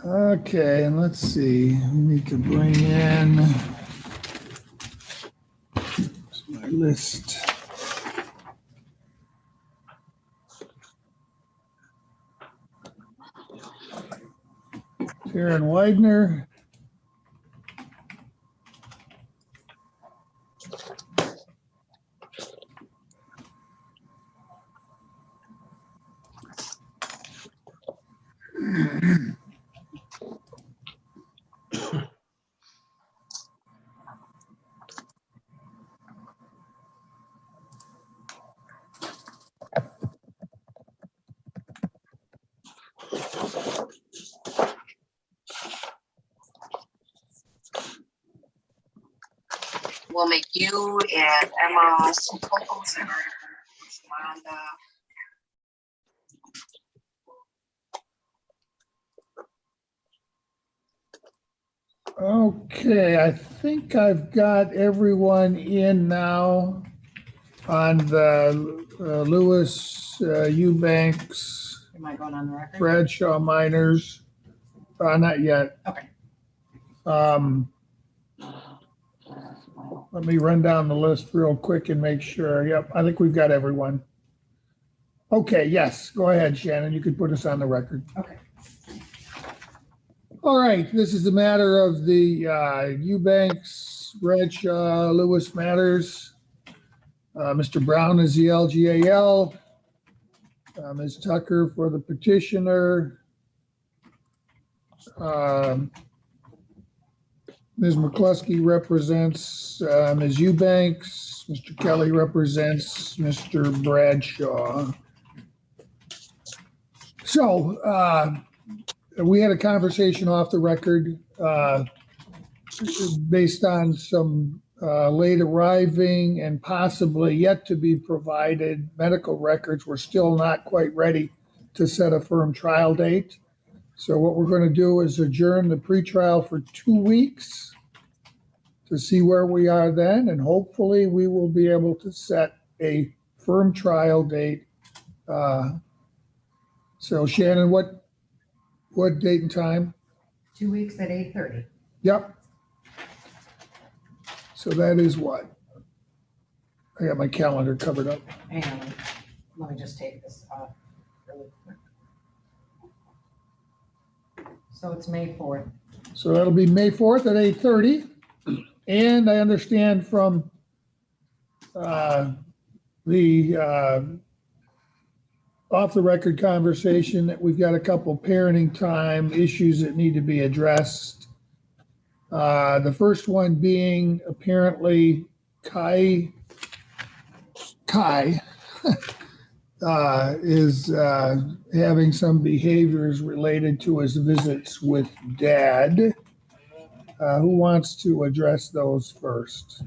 Okay, and let's see, we need to bring in my list. Karen Widener. We'll make you and Emma some vocals and Amanda. Okay, I think I've got everyone in now on the Lewis Eubanks, Am I going on the record? Bradshaw Miners. Not yet. Okay. Let me run down the list real quick and make sure. Yep, I think we've got everyone. Okay, yes, go ahead, Shannon. You can put us on the record. Okay. All right, this is the matter of the Eubanks, Bradshaw, Lewis matters. Mr. Brown is the LGAL. Ms. Tucker for the petitioner. Ms. McCluskey represents Ms. Eubanks. Mr. Kelly represents Mr. Bradshaw. So we had a conversation off the record based on some late arriving and possibly yet to be provided medical records. We're still not quite ready to set a firm trial date. So what we're going to do is adjourn the pretrial for 2 weeks to see where we are then, and hopefully we will be able to set a firm trial date. So Shannon, what date and time? 2 weeks at 8:30. Yep. So that is what? I got my calendar covered up. Hang on. Let me just take this off really quick. So it's May 4th. So that'll be May 4th at 8:30. And I understand from the off the record conversation that we've got a couple parenting time issues that need to be addressed. The first one being apparently Kai is having some behaviors related to his visits with Dad. Who wants to address those first?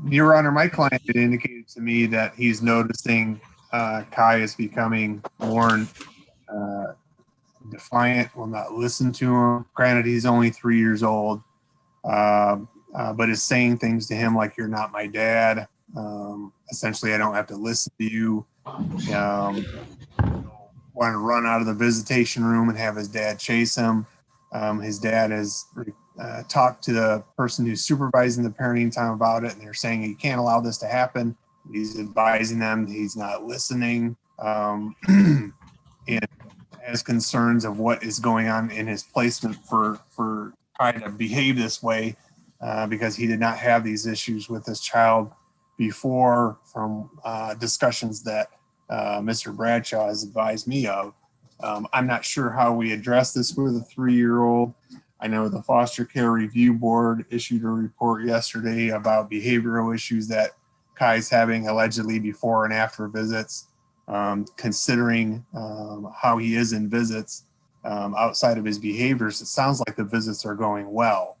Your Honor, my client had indicated to me that he's noticing Kai is becoming more defiant, will not listen to him. Granted, he's only 3 years old, but is saying things to him like, "You're not my dad." Essentially, I don't have to listen to you. Want to run out of the visitation room and have his dad chase him. His dad has talked to the person who's supervising the parenting time about it, and they're saying he can't allow this to happen. He's advising them he's not listening, and has concerns of what is going on in his placement for trying to behave this way, because he did not have these issues with this child before from discussions that Mr. Bradshaw has advised me of. I'm not sure how we address this with a 3-year-old. I know the Foster Care Review Board issued a report yesterday about behavioral issues that Kai's having allegedly before and after visits. Considering how he is in visits outside of his behaviors, it sounds like the visits are going well.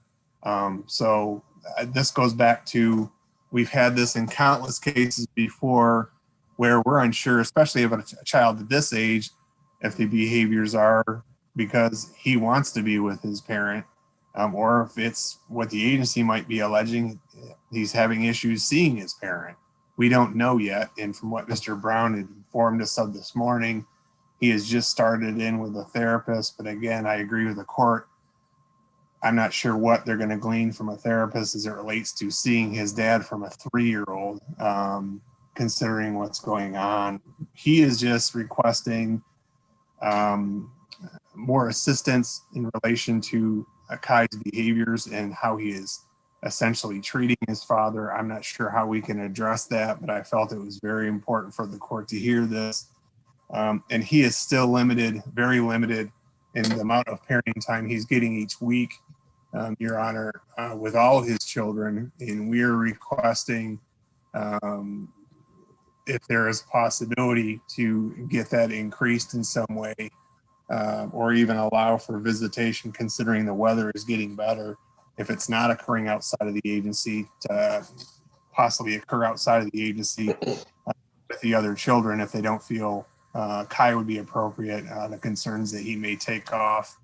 So this goes back to, we've had this in countless cases before where we're unsure, especially of a child at this age, if the behaviors are because he wants to be with his parent, or if it's what the agency might be alleging, he's having issues seeing his parent. we don't know yet. And from what Mr. Brown had informed us of this morning, he has just started in with a therapist. But again, I agree with the court. I'm not sure what they're going to glean from a therapist as it relates to seeing his dad from a 3-year-old, considering what's going on. He is just requesting more assistance in relation to Kai's behaviors and how he is essentially treating his father. I'm not sure how we can address that, but I felt it was very important for the court to hear this. And he is still limited, very limited in the amount of parenting time he's getting each week, Your Honor, with all his children. And we're requesting if there is a possibility to get that increased in some way, or even allow for visitation, considering the weather is getting better. If it's not occurring outside of the agency, to possibly occur outside of the agency with the other children if they don't feel Kai would be appropriate, the concerns that he may take off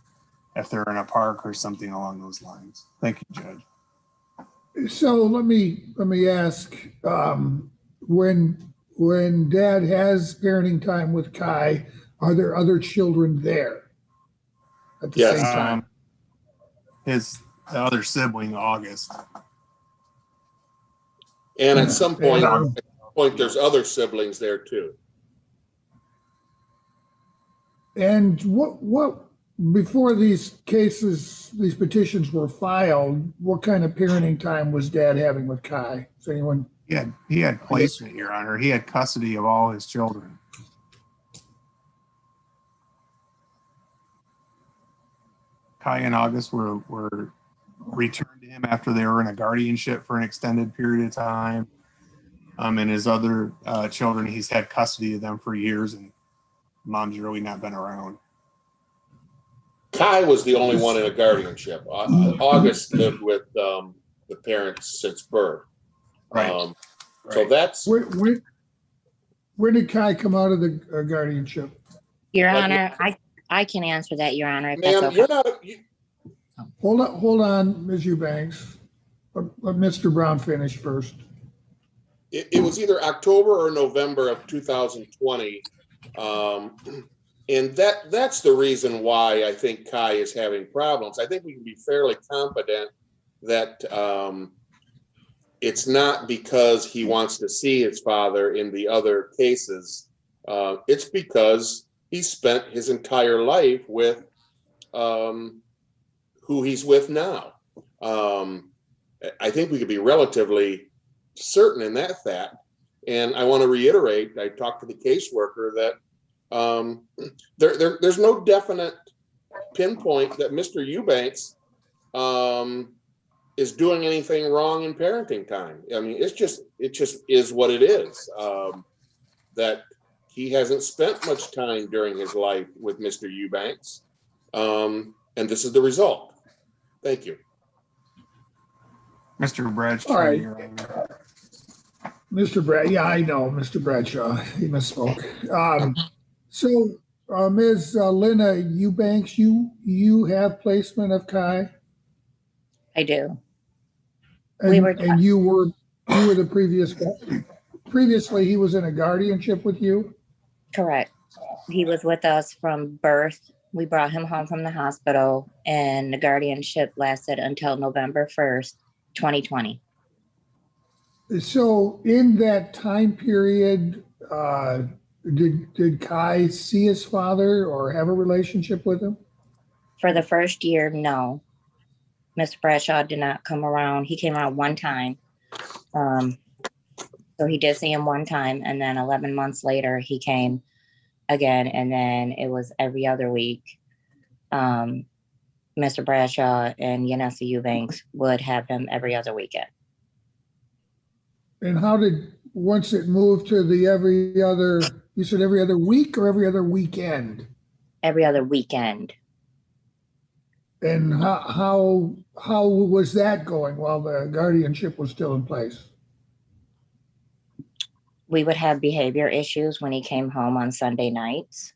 if they're in a park or something along those lines. Thank you, Judge. So let me ask, when Dad has parenting time with Kai, are there other children there at the same time? His other sibling, August. And at some point, there's other siblings there too. And what before these petitions were filed, what kind of parenting time was Dad having with Kai? Is anyone? He had placement, Your Honor. He had custody of all his children. Kai and August were returned to him after they were in a guardianship for an extended period of time. And his other children, he's had custody of them for years, and Mom's really not been around. Kai was the only one in a guardianship. August lived with the parents since birth. Right. So that's When did Kai come out of the guardianship? Your Honor, I can answer that, Your Honor. If ma'am, that's okay. you're not. Hold on, Ms. Eubanks. Let Mr. Brown finish first. It was either October or November of 2020. And that's the reason why I think Kai is having problems. I think we can be fairly confident that it's not because he wants to see his father in the other cases. It's because he spent his entire life with who he's with now. I think we could be relatively certain in that fact. And I want to reiterate, I talked to the caseworker that there's no definite pinpoint that Mr. Eubanks is doing anything wrong in parenting time. I mean, it just is what it is. That he hasn't spent much time during his life with Mr. Eubanks, and this is the result. Thank you, Mr. Bradshaw. All right. Your Honor. Mr. Brad, yeah, I know, Mr. Bradshaw, he misspoke. So, Ms. Lena Eubanks, you have placement of Kai? I do. And you were the previously he was in a guardianship with you? Correct. He was with us from birth. We brought him home from the hospital, and the guardianship lasted until November 1st, 2020. So in that time period, did Kai see his father or have a relationship with him? For the first year, no. Mr. Bradshaw did not come around. He came around one time. So he did see him one time, and then 11 months later, he came again, and then it was every other week. Mr. Bradshaw and Yanessa Eubanks would have him every other weekend. And how did, once it moved to the every other, you said every other week or every other weekend? Every other weekend. And how was that going while the guardianship was still in place? We would have behavior issues when he came home on Sunday nights.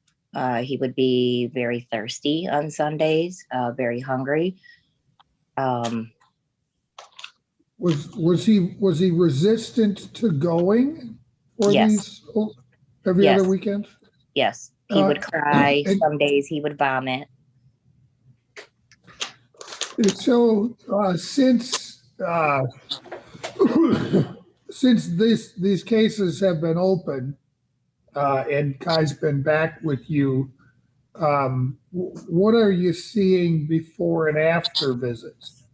He would be very thirsty on Sundays, very hungry. Was he resistant to going for Yes. these every Yes. other weekend? Yes, he would cry. And Some days he would vomit. so since these cases have been open and Kai's been back with you, what are you seeing before and after visits?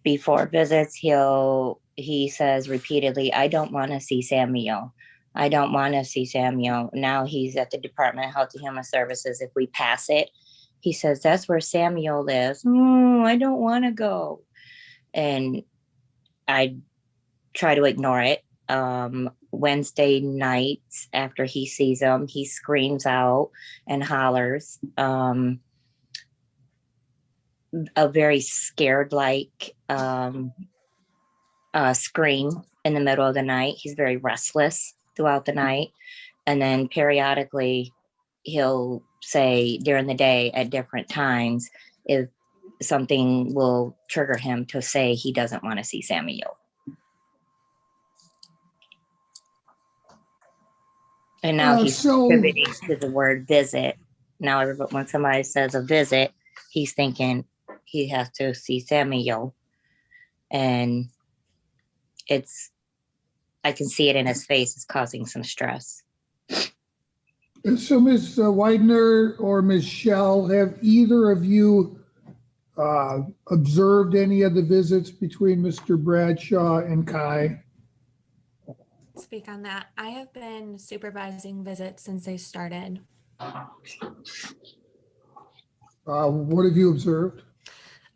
Before visits, he says repeatedly, I don't want to see Samuel. I don't want to see Samuel. Now he's at the Department of Health and Human Services. If we pass it, he says, that's where Samuel lives. I don't want to go. And I try to ignore it. Wednesday nights after he sees him, he screams out and hollers. A very scared like scream in the middle of the night. He's very restless throughout the night. And then periodically he'll say during the day at different times if something will trigger him to say he doesn't want to see Samuel. And now he's contributing to the word visit. Now when somebody says a visit, he's thinking he has to see Samuel. And I can see it in his face. It's causing some stress. So Ms. Widener or Ms. Schell, have either of you observed any of the visits between Mr. Bradshaw and Kai? Speak on that. I have been supervising visits since they started. What have you observed?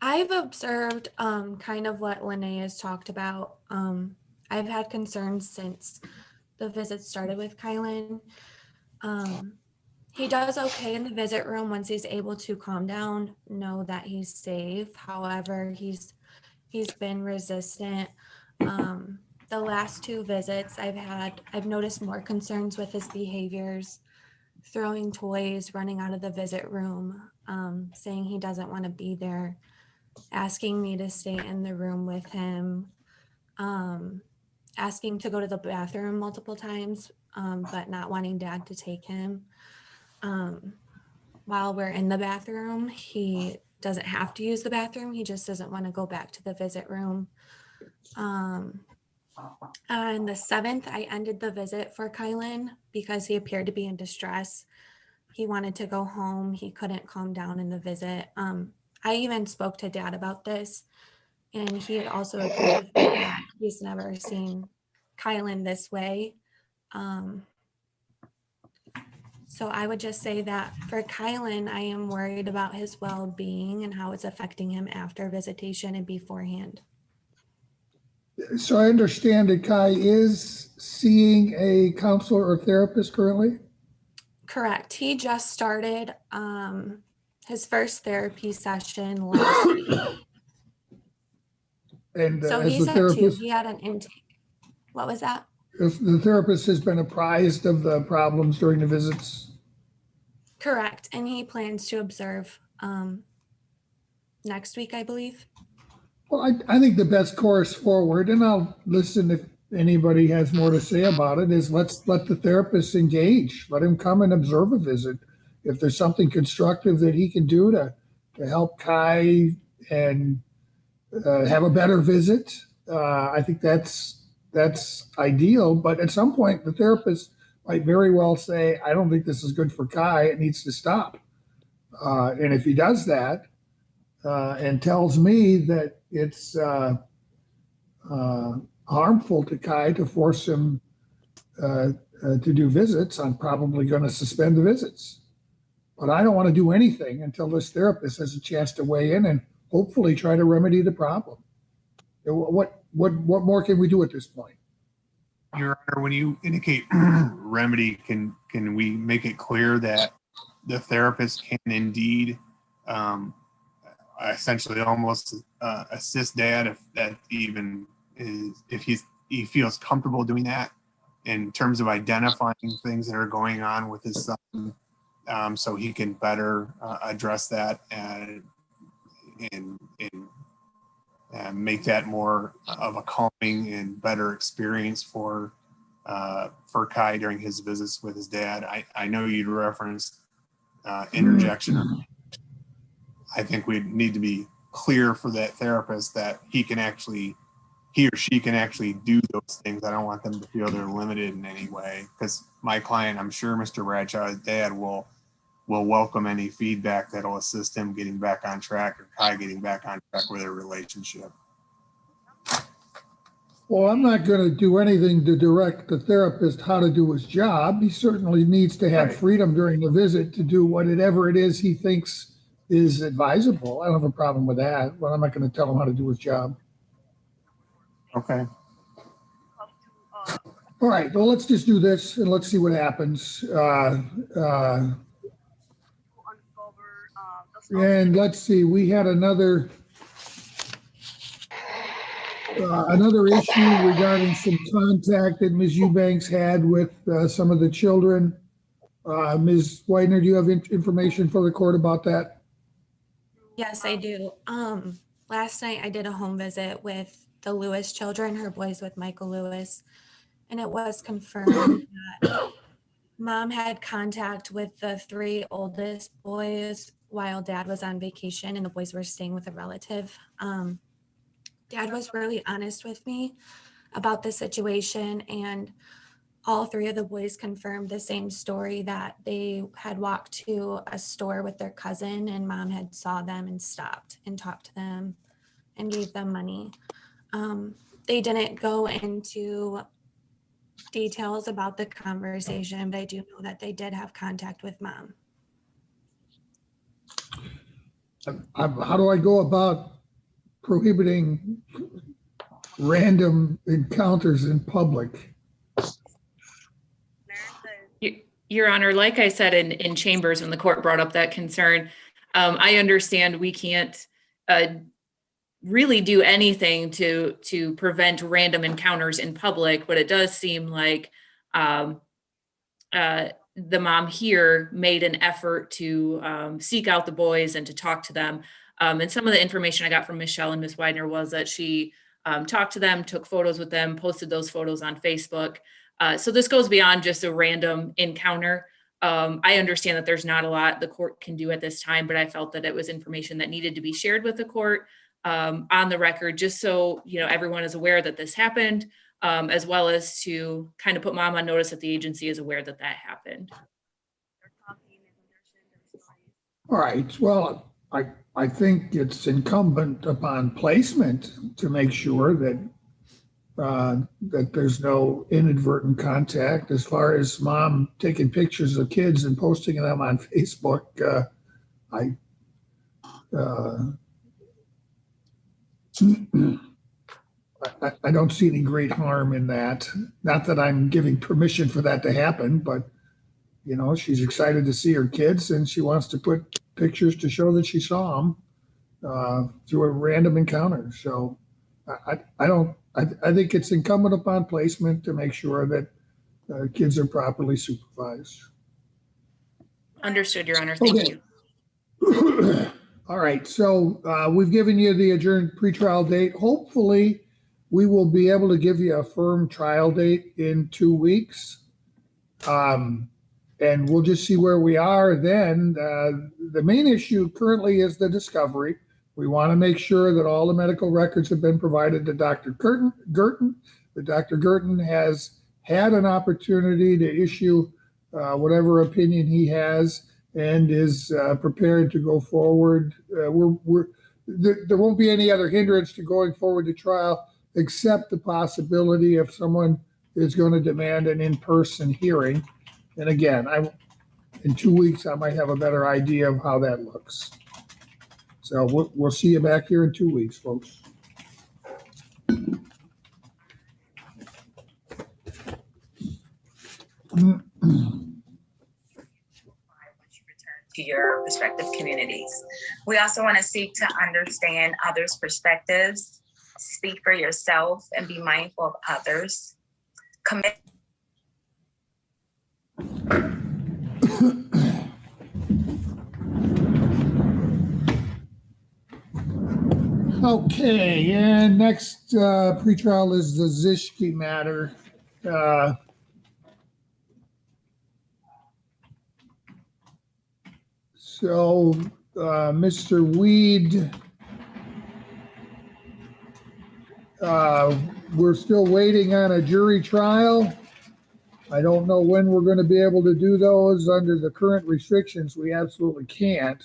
I've observed kind of what Lene has talked about. I've had concerns since the visits started with Kylan. He does okay in the visit room once he's able to calm down, know that he's safe. However, he's been resistant. The last two visits I've noticed more concerns with his behaviors, throwing toys, running out of the visit room, saying he doesn't want to be there, asking me to stay in the room with him, asking to go to the bathroom multiple times, but not wanting Dad to take him. While we're in the bathroom, he doesn't have to use the bathroom. He just doesn't want to go back to the visit room. On the 7th, I ended the visit for Kylan because he appeared to be in distress. He wanted to go home. He couldn't calm down in the visit. I even spoke to Dad about this, and he had also agreed with me that he's never seen Kylan this way. So I would just say that for Kylan, I am worried about his well-being and how it's affecting him after visitation and beforehand. So I understand that Kai is seeing a counselor or therapist currently? Correct. He just started his first therapy session last week. And So as he's the at 2. therapist, He had an intake. What was that? if the therapist has been apprised of the problems during the visits? Correct. And he plans to observe next week, I believe. Well, I think the best course forward, and I'll listen if anybody has more to say about it, is let's let the therapist engage. Let him come and observe a visit. If there's something constructive that he can do to help Kai and have a better visit, I think that's ideal. But at some point, the therapist might very well say, I don't think this is good for Kai. It needs to stop. And if he does that, and tells me that it's harmful to Kai to force him to do visits, I'm probably going to suspend the visits. But I don't want to do anything until this therapist has a chance to weigh in and hopefully try to remedy the problem. What more can we do at this point? Your Honor, when you indicate remedy, can we make it clear that the therapist can indeed essentially almost assist Dad if that even is, if he feels comfortable doing that in terms of identifying things that are going on with his son, so he can better address that and make that more of a calming and better experience for Kai during his visits with his dad. I know you'd referenced interjection. I think we need to be clear for that therapist that he or she can actually do those things. I don't want them to feel they're limited in any way, because my client, I'm sure Mr. Bradshaw's dad will welcome any feedback that'll assist him getting back on track, or Kai getting back on track with their relationship. Well, I'm not going to do anything to direct the therapist how to do his job. He certainly needs to have freedom during the visit to do whatever it is he thinks is advisable. I don't have a problem with that, but I'm not going to tell him how to do his job. Okay. All right, well, let's just do this and let's see what happens. And let's see, we had another issue regarding some contact that Ms. Eubanks had with some of the children. Ms. Widener, do you have information for the court about that? Yes, I do. Last night I did a home visit with the Lewis children, her boys with Michael Lewis, and it was confirmed that mom had contact with the 3 oldest boys while dad was on vacation and the boys were staying with a relative. Dad was really honest with me about the situation, and all 3 of the boys confirmed the same story, that they had walked to a store with their cousin and mom had saw them and stopped and talked to them and gave them money. They didn't go into details about the conversation, but I do know that they did have contact with mom. How do I go about prohibiting random encounters in public? Your Honor, like I said in chambers when the court brought up that concern, I understand we can't really do anything to prevent random encounters in public, but it does seem like the mom here made an effort to seek out the boys and to talk to them. And some of the information I got from Michelle and Ms. Widener was that she talked to them, took photos with them, posted those photos on Facebook. So this goes beyond just a random encounter. I understand that there's not a lot the court can do at this time, but I felt that it was information that needed to be shared with the court on the record, just so everyone is aware that this happened, as well as to kind of put mom on notice that the agency is aware that that happened. All right, well, I think it's incumbent upon placement to make sure that that there's no inadvertent contact. As far as mom taking pictures of kids and posting them on Facebook, I don't see any great harm in that. Not that I'm giving permission for that to happen, but she's excited to see her kids and she wants to put pictures to show that she saw them through a random encounter. So I think it's incumbent upon placement to make sure that kids are properly supervised. Understood, Your Honor. Thank you. All right. So we've given you the adjourned pretrial date. Hopefully, we will be able to give you a firm trial date in 2 weeks. And we'll just see where we are then. The main issue currently is the discovery. We want to make sure that all the medical records have been provided to Dr. Gurton. That Dr. Gurton has had an opportunity to issue whatever opinion he has and is prepared to go forward. There won't be any other hindrance to going forward to trial except the possibility if someone is going to demand an in-person hearing. And again, in 2 weeks, I might have a better idea of how that looks. So we'll see you back here in 2 weeks, folks. To your respective communities. We also want to seek to understand others' perspectives, speak for yourself, and be mindful of others. Commit. Okay, and next pretrial is the Zishki matter. So, Mr. Weed, we're still waiting on a jury trial. I don't know when we're going to be able to do those. Under the current restrictions, we absolutely can't.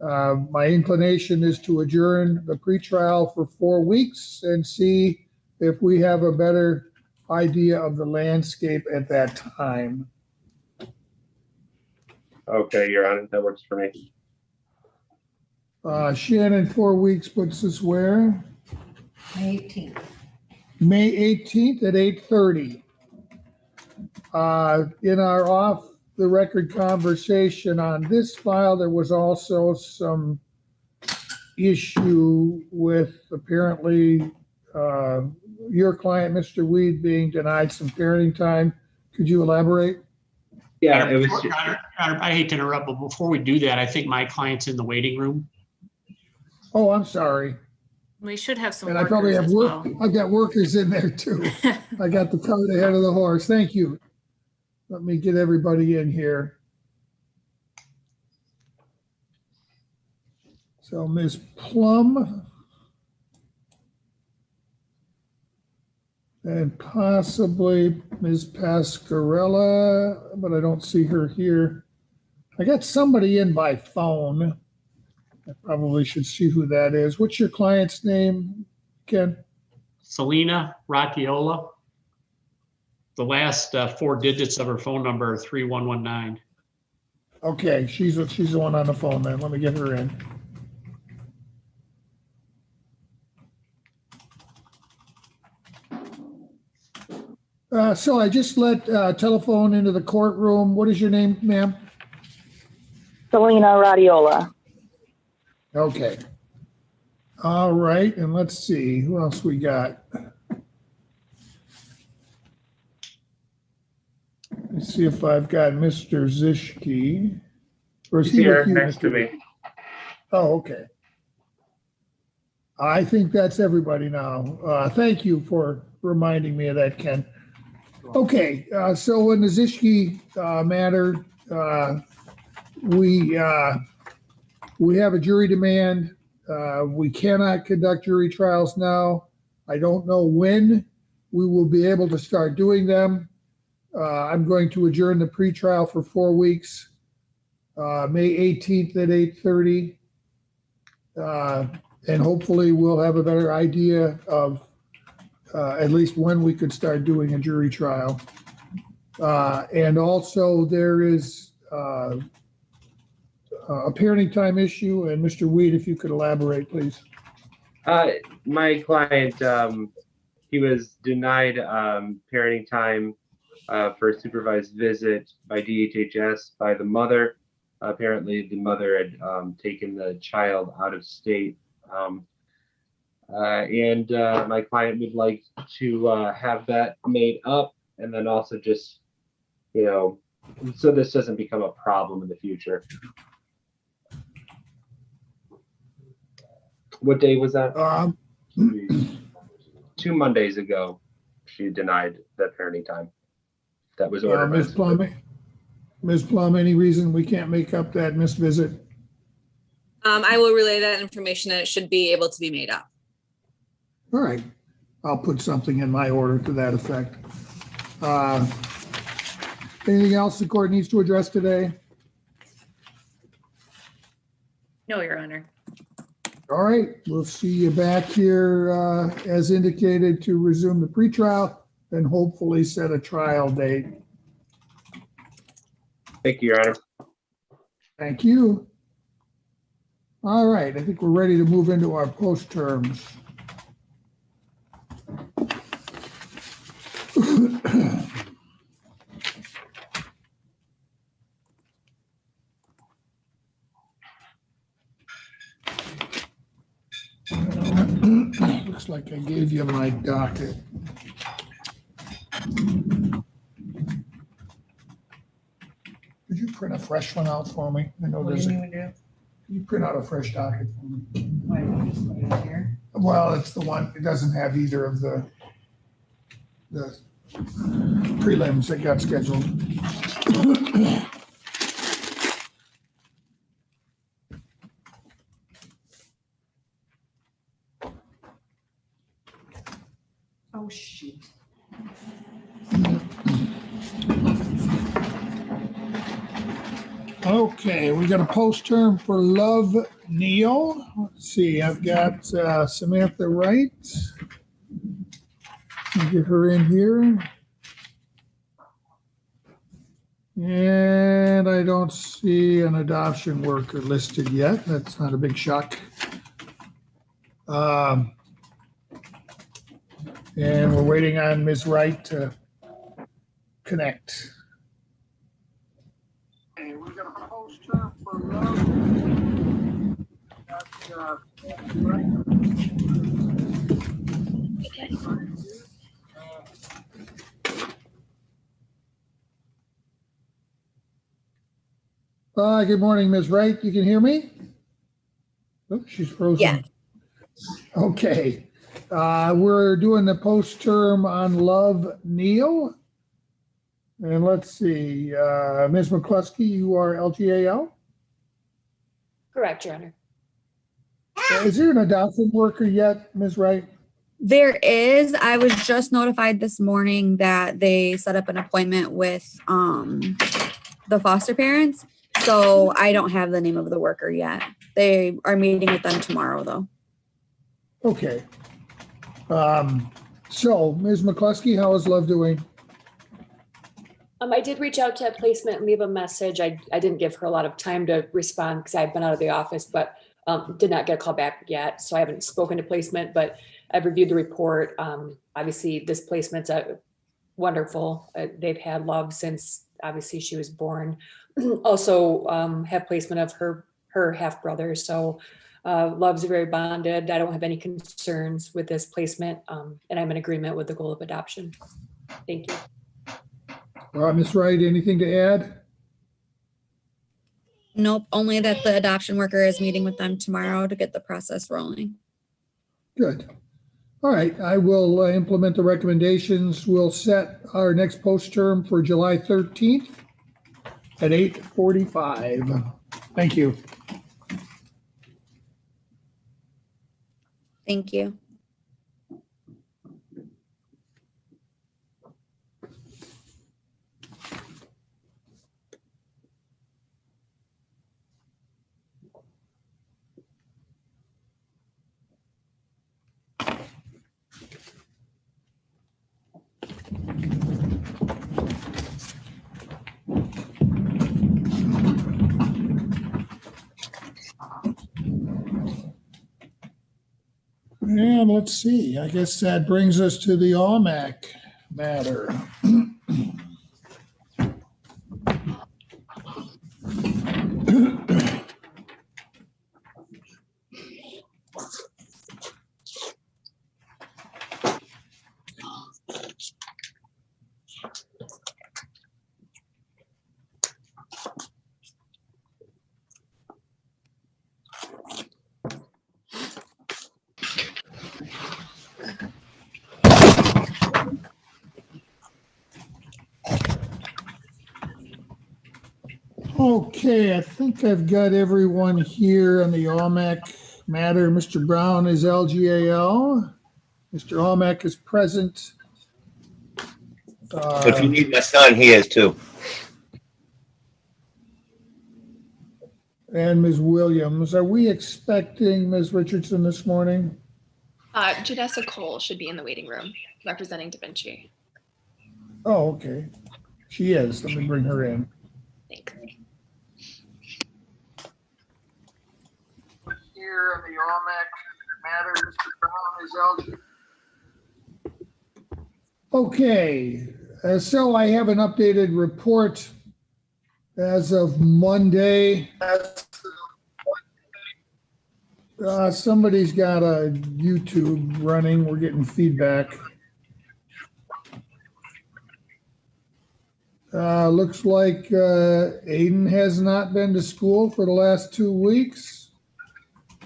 My inclination is to adjourn the pretrial for 4 weeks and see if we have a better idea of the landscape at that time. Okay, Your Honor, that works for me. Shannon, 4 weeks puts us where? May 18th. May 18th at 8:30. In our off-the-record conversation on this file, there was also some issue with apparently your client, Mr. Weed, being denied some parenting time. Could you elaborate? Yeah, it was. I hate to interrupt, but before we do that, I think my client's in the waiting room. Oh, I'm sorry. We should have some And I probably workers have as work. well. I've got workers in there too. I got the cart ahead of the horse. Thank you. Let me get everybody in here. So Ms. Plum and possibly Ms. Pascarella, but I don't see her here. I got somebody in by phone. I probably should see who that is. What's your client's name, Ken? Selena Racciola. The last 4 digits of her phone number are 3119. Okay, she's the one on the phone then. Let me get her in. So I just let telephone into the courtroom. What is your name, ma'am? Selena Radiola. Okay. All right, and let's see who else we got. Let's see if I've got Mr. Zishki. Or is He's he here with you, next to Mr. me. Oh, okay. I think that's everybody now. Thank you for reminding me of that, Ken. Okay, so in the Zishki matter, we have a jury demand. We cannot conduct jury trials now. I don't know when we will be able to start doing them. I'm going to adjourn the pretrial for 4 weeks, May 18th at 8:30. And hopefully we'll have a better idea of at least when we could start doing a jury trial. And also there is a parenting time issue. And Mr. Weed, if you could elaborate, please. My client, he was denied parenting time for a supervised visit by DHHS by the mother. Apparently, the mother had taken the child out of state. And my client would like to have that made up, and then also just, so this doesn't become a problem in the future. What day was that? 2 Mondays ago, she denied that parenting time. That was ordered. Ms. Plum, any reason we can't make up that missed visit? I will relay that information and it should be able to be made up. All right. I'll put something in my order to that effect. Anything else the court needs to address today? No, Your Honor. All right. We'll see you back here as indicated to resume the pretrial and hopefully set a trial date. Thank you, Your Honor. Thank you. All right. I think we're ready to move into our post terms. Looks like I gave you my docket. Could you print a fresh one out for me? I know What do there's you a, need me to do? you print out a fresh docket for me. Why don't we just put it here? Well, it's the one, it doesn't have either of the prelims that got scheduled. Oh, shoot. Okay, we got a post term for Love Neal. Let's see, I've got Samantha Wright. I'll get her in here. And I don't see an adoption worker listed yet. That's not a big shock. And we're waiting on Ms. Wright to connect. Okay, we're gonna post her for Love. Good morning, Ms. Wright. You can hear me? Oh, she's frozen. Yeah. Okay. We're doing the post term on Love Neal. And let's see, Ms. McCluskey, you are LGAL? Correct, Your Honor. Is there an adoption worker yet, Ms. Wright? There is. I was just notified this morning that they set up an appointment with the foster parents. So I don't have the name of the worker yet. They are meeting with them tomorrow, though. Okay. So, Ms. McCluskey, how is Love doing? I did reach out to placement and leave a message. I didn't give her a lot of time to respond because I've been out of the office, but did not get a call back yet. So I haven't spoken to placement, but I've reviewed the report. Obviously, this placement's wonderful. They've had Love since obviously she was born. Also have placement of her half brother. So Love's very bonded. I don't have any concerns with this placement, and I'm in agreement with the goal of adoption. Thank you. Ms. Wright, anything to add? Nope, only that the adoption worker is meeting with them tomorrow to get the process rolling. Good. All right, I will implement the recommendations. We'll set our next post term for July 13th at 8:45. Thank you. Thank you. And let's see, I guess that brings us to the ALMAC matter. Okay, I think I've got everyone here on the ALMAC matter. Mr. Brown is LGAL. Mr. ALMAC is present. If you need my son, he is too. And Ms. Williams. Are we expecting Ms. Richardson this morning? Janessa Cole should be in the waiting room representing Da Vinci. Oh, okay. She is. Let me bring her in. Thanks. Here on the ALMAC matter, Mr. Brown is LG. Okay, so I have an updated report as of Monday. Somebody's got a YouTube running. We're getting feedback. Looks like Aiden has not been to school for the last 2 weeks.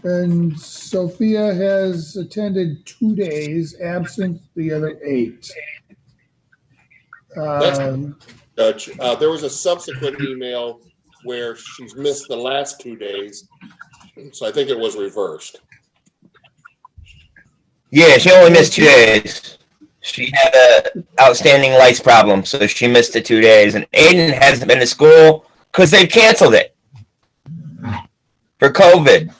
And Sophia has attended 2 days, absent the other 8. Judge, there was a subsequent email where she's missed the last 2 days, so I think it was reversed. Yeah, she only missed 2 days. She had a outstanding lights problem, so she missed the 2 days. And Aiden hasn't been to school because they canceled it for COVID.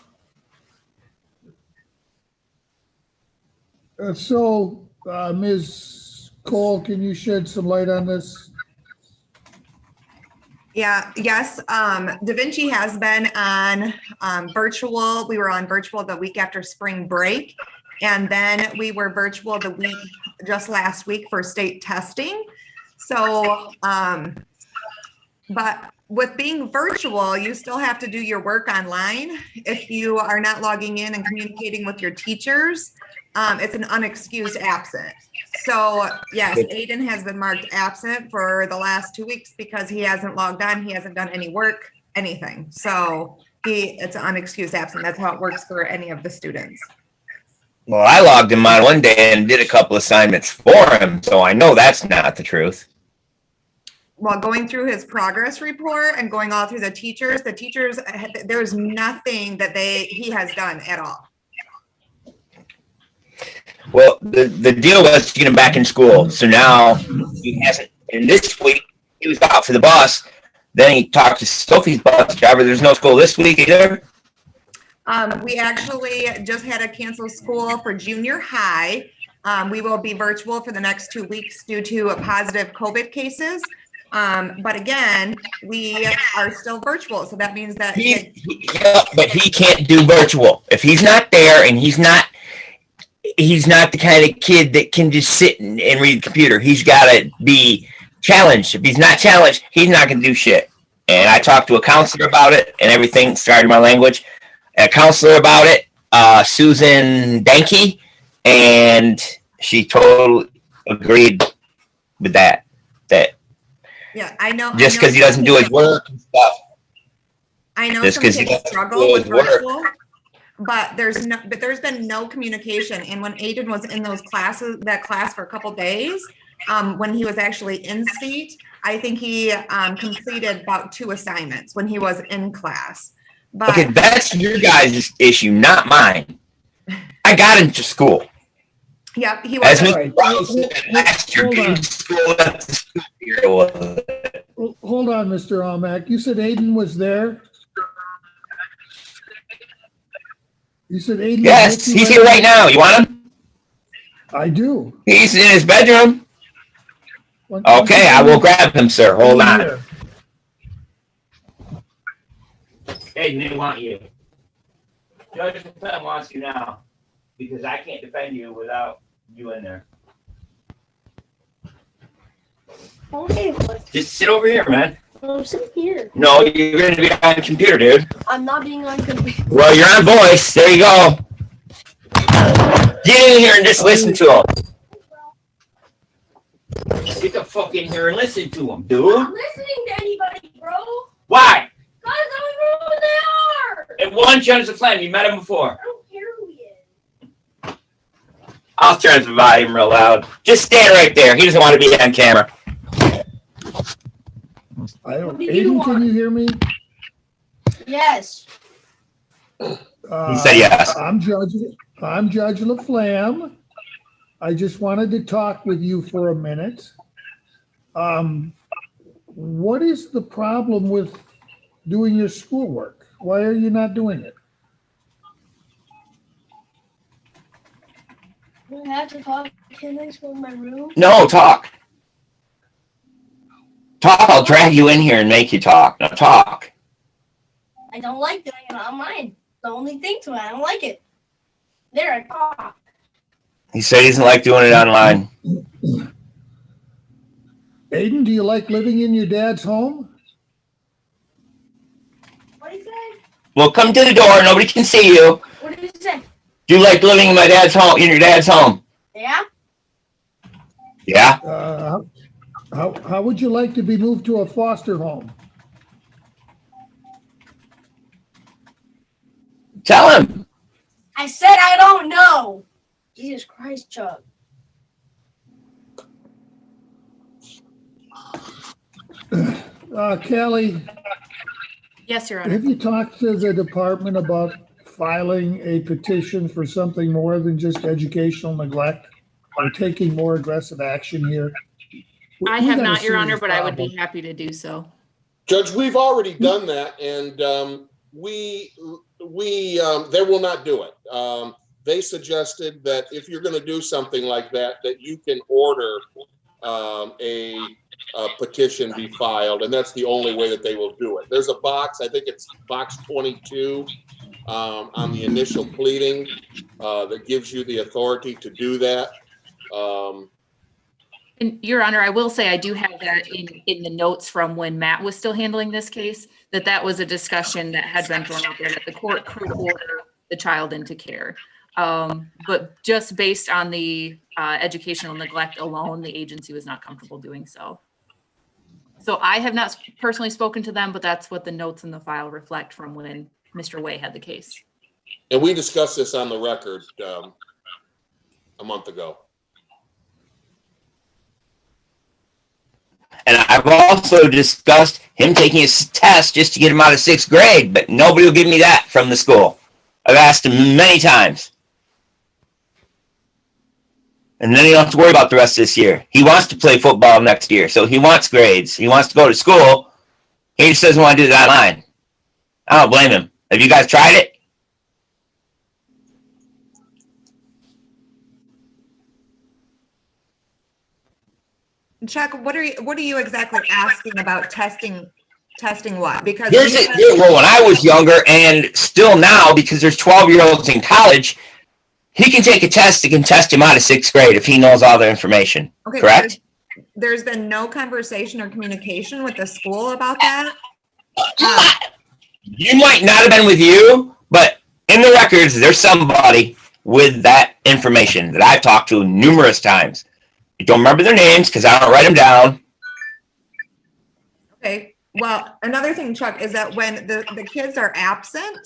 Ms. Cole, can you shed some light on this? Yeah, yes. Da Vinci has been on virtual. We were on virtual the week after spring break. And then we were virtual the week just last week for state testing. So, but with being virtual, you still have to do your work online. If you are not logging in and communicating with your teachers, it's an unexcused absent. So yes, Aiden has been marked absent for the last 2 weeks because he hasn't logged on. He hasn't done any work, anything. So it's an unexcused absent. That's how it works for any of the students. Well, I logged him on one day and did a couple assignments for him, so I know that's not the truth. Well, going through his progress report and going all through the teachers, there's nothing that he has done at all. Well, the deal was to get him back in school. So now he hasn't. And this week he was out for the bus. Then he talked to Sophie's bus driver. There's no school this week either. We actually just had to cancel school for junior high. We will be virtual for the next 2 weeks due to positive COVID cases. But again, we are still virtual. So that means that but he can't do virtual. If he's not there and he's not the kind of kid that can just sit and read the computer. He's got to be challenged. If he's not challenged, he's not going to do shit. And I talked to a counselor about it and everything, started my language. A counselor about it, Susan Danke, and she totally agreed with that. Yeah, I know. Just because he doesn't do his work and stuff. I know Just some because he kids doesn't struggle do with his work. virtual, but there's been no communication. And when Aiden was in that class for a couple days, when he was actually in seat, I think he completed about 2 assignments when he was in class. But Okay, that's your guys' issue, not mine. I got into school. Yep, he As was. Mr. Brown said last year, being school at the school year was. Hold on, Mr. Almack. You said Aiden was there? You said Aiden? Yes, he's here right now. You want him? I do. He's in his bedroom. Okay, I will grab him, sir. Hold on. Aiden, they want you. Judge LaFlamme wants you now because I can't defend you without you in there. Okay, Just sit over here, man. I'm sitting here. No, you're going to be on the computer, dude. I'm not being on computer. Well, you're on voice. There you go. Get in here and just listen to him. Get the fuck in here and listen to him, dude. I'm listening to anybody, bro. Why? Guys, I don't know who they are. And one Judge LaFlamme, you met him before. I don't care who he is. I'll turn the volume real loud. Just stand right there. He doesn't want to be on camera. I don't. Aiden, can you hear me? Yes. He said yes. I'm Judge LaFlamme. I just wanted to talk with you for a minute. What is the problem with doing your schoolwork? Why are you not doing it? Do I have to talk attendance from my room? No, talk. Talk, I'll drag you in here and make you talk. Now talk. I don't like doing it online. The only thing to it, I don't like it. There, I talk. He said he doesn't like doing it online. Aiden, do you like living in your dad's home? What did he say? Well, come to the door. Nobody can see you. What did he say? Do you like living in my dad's home? In your dad's home? Yeah? Yeah. How would you like to be moved to a foster home? Tell him. I said I don't know. Jesus Christ, Chuck. Kelly, Yes, Your Honor. have you talked to the department about filing a petition for something more than just educational neglect or taking more aggressive action here? I We have got a not, Your Honor, serious but I would be problem. happy to do so. Judge, we've already done that, and they will not do it. They suggested that if you're going to do something like that, that you can order a petition be filed, and that's the only way that they will do it. There's a box, I think it's box 22 on the initial pleading that gives you the authority to do that. And Your Honor, I will say I do have that in the notes from when Matt was still handling this case, that was a discussion that had been thrown out there that the court could order the child into care. But just based on the educational neglect alone, the agency was not comfortable doing so. So I have not personally spoken to them, but that's what the notes in the file reflect from when Mr. Way had the case. And we discussed this on the record a month ago. And I've also discussed him taking his test just to get him out of 6th grade, but nobody will give me that from the school. I've asked him many times. And then he don't have to worry about the rest of this year. He wants to play football next year, so he wants grades. He wants to go to school. He just doesn't want to do it online. I don't blame him. Have you guys tried it? Chuck, what are you exactly asking about testing what? Because well, when I was younger and still now, because there's 12-year-olds in college, he can take a test that can test him out of 6th grade if he knows all the information. Okay, correct? There's been no conversation or communication with the school about that? You might not have been with you, but in the records, there's somebody with that information that I've talked to numerous times. I don't remember their names because I don't write them down. Okay, well, another thing, Chuck, is that when the kids are absent,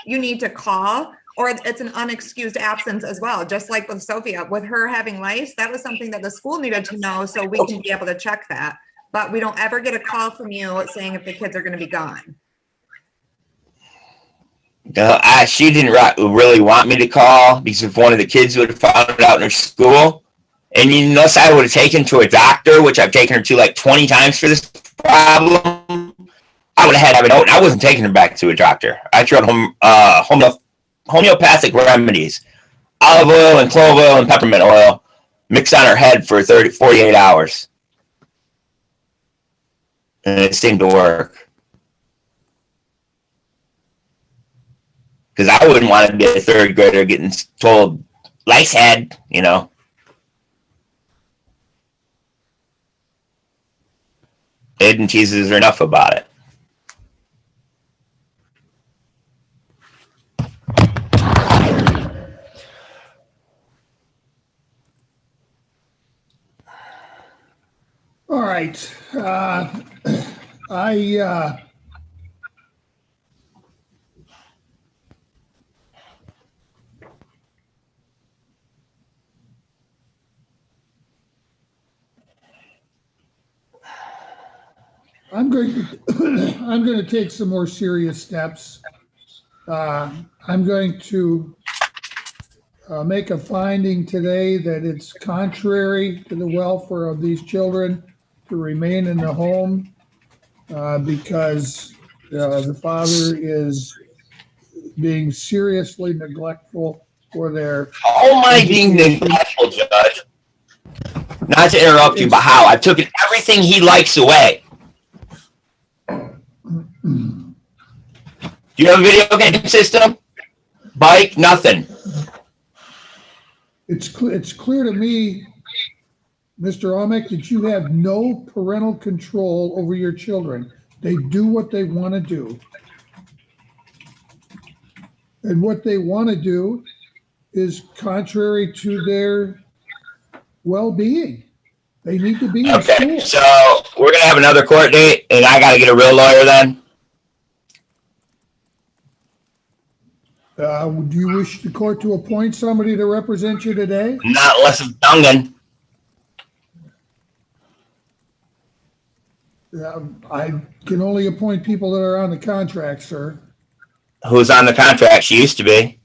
you need to call, or it's an unexcused absence as well, just like with Sophia. With her having lice, that was something that the school needed to know so we can be able to check that. But we don't ever get a call from you saying if the kids are going to be gone. She didn't really want me to call because if one of the kids would have found it out in her school, and unless I would have taken to a doctor, which I've taken her to like 20 times for this problem, I would have had a note. I wasn't taking her back to a doctor. I tried homeopathic remedies, olive oil and clove oil and peppermint oil, mixed on her head for 48 hours. And it seemed to work. Because I wouldn't want to be a 3rd grader getting told lice head, you know. Ed and teases are enough about it. All right. I'm going to take some more serious steps. I'm going to make a finding today that it's contrary to the welfare of these children to remain in the home because the father is being seriously neglectful for their. How am I being neglectful, Judge? Not to interrupt you, but how? I've taken everything he likes away. Do you have a video game system? Bike? Nothing. It's clear to me, Mr. Omek, that you have no parental control over your children. They do what they want to do. And what they want to do is contrary to their well-being. They need to be in school. So we're going to have another court date, and I got to get a real lawyer then? Do you wish the court to appoint somebody to represent you today? Not less of Dungan. I can only appoint people that are on the contract, sir. Who's on the contract? She used to be.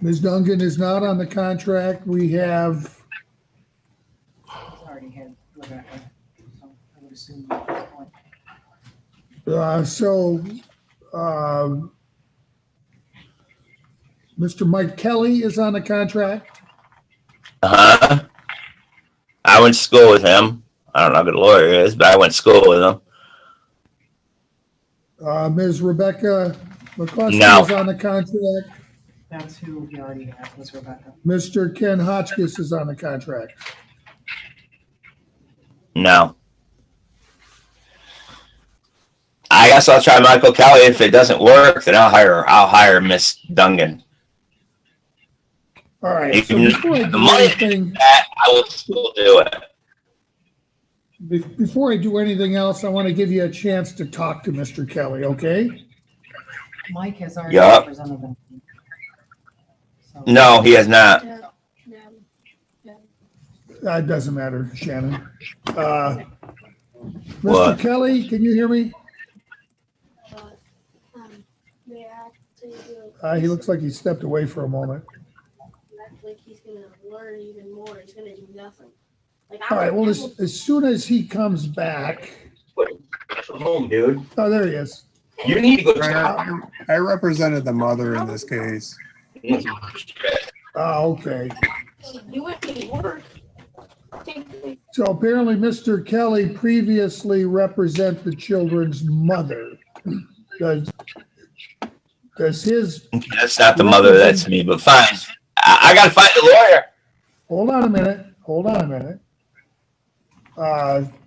Ms. Dungan is not on the contract. We have, He's already had Rebecca, so I would assume at this point. Mr. Mike Kelly is on the contract. Uh-huh. I went to school with him. I don't know who the lawyer is, but I went to school with him. Ms. Rebecca McCluskey No. is on the contract. That's who he already had, was Rebecca. Mr. Ken Hotchkiss is on the contract. No. I guess I'll try Michael Kelly. If it doesn't work, then I'll hire Miss Dungan. All right. If So you before I need the do money anything, for that, I will still do it. before I do anything else, I want to give you a chance to talk to Mr. Kelly, okay? Mike has already Yup. represented them. So- No, he has not. It doesn't matter, Shannon. Mr. What? Kelly, can you hear me? He looks like he stepped away for a moment. Like he's gonna learn even more. He's gonna do nothing. All right, well, as soon as he comes back. From home, dude. Oh, there he is. You need to go. I represented the mother in this case. Oh, okay. Do any work. So apparently Mr. Kelly previously represent the children's mother. Does his... That's not the mother, that's me, but fine. I got to find the lawyer. Hold on a minute.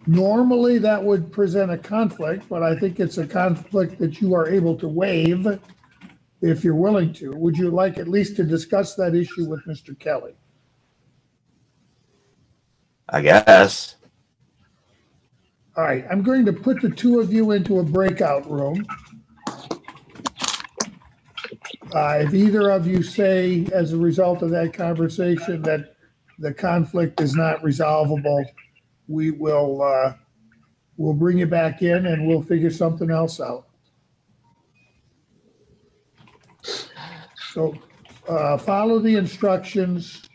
Normally that would present a conflict, but I think it's a conflict that you are able to waive if you're willing to. Would you like at least to discuss that issue with Mr. Kelly? I guess. All right, I'm going to put the two of you into a breakout room. If either of you say, as a result of that conversation, that the conflict is not resolvable, we will we'll bring you back in and we'll figure something else out. So follow the instructions.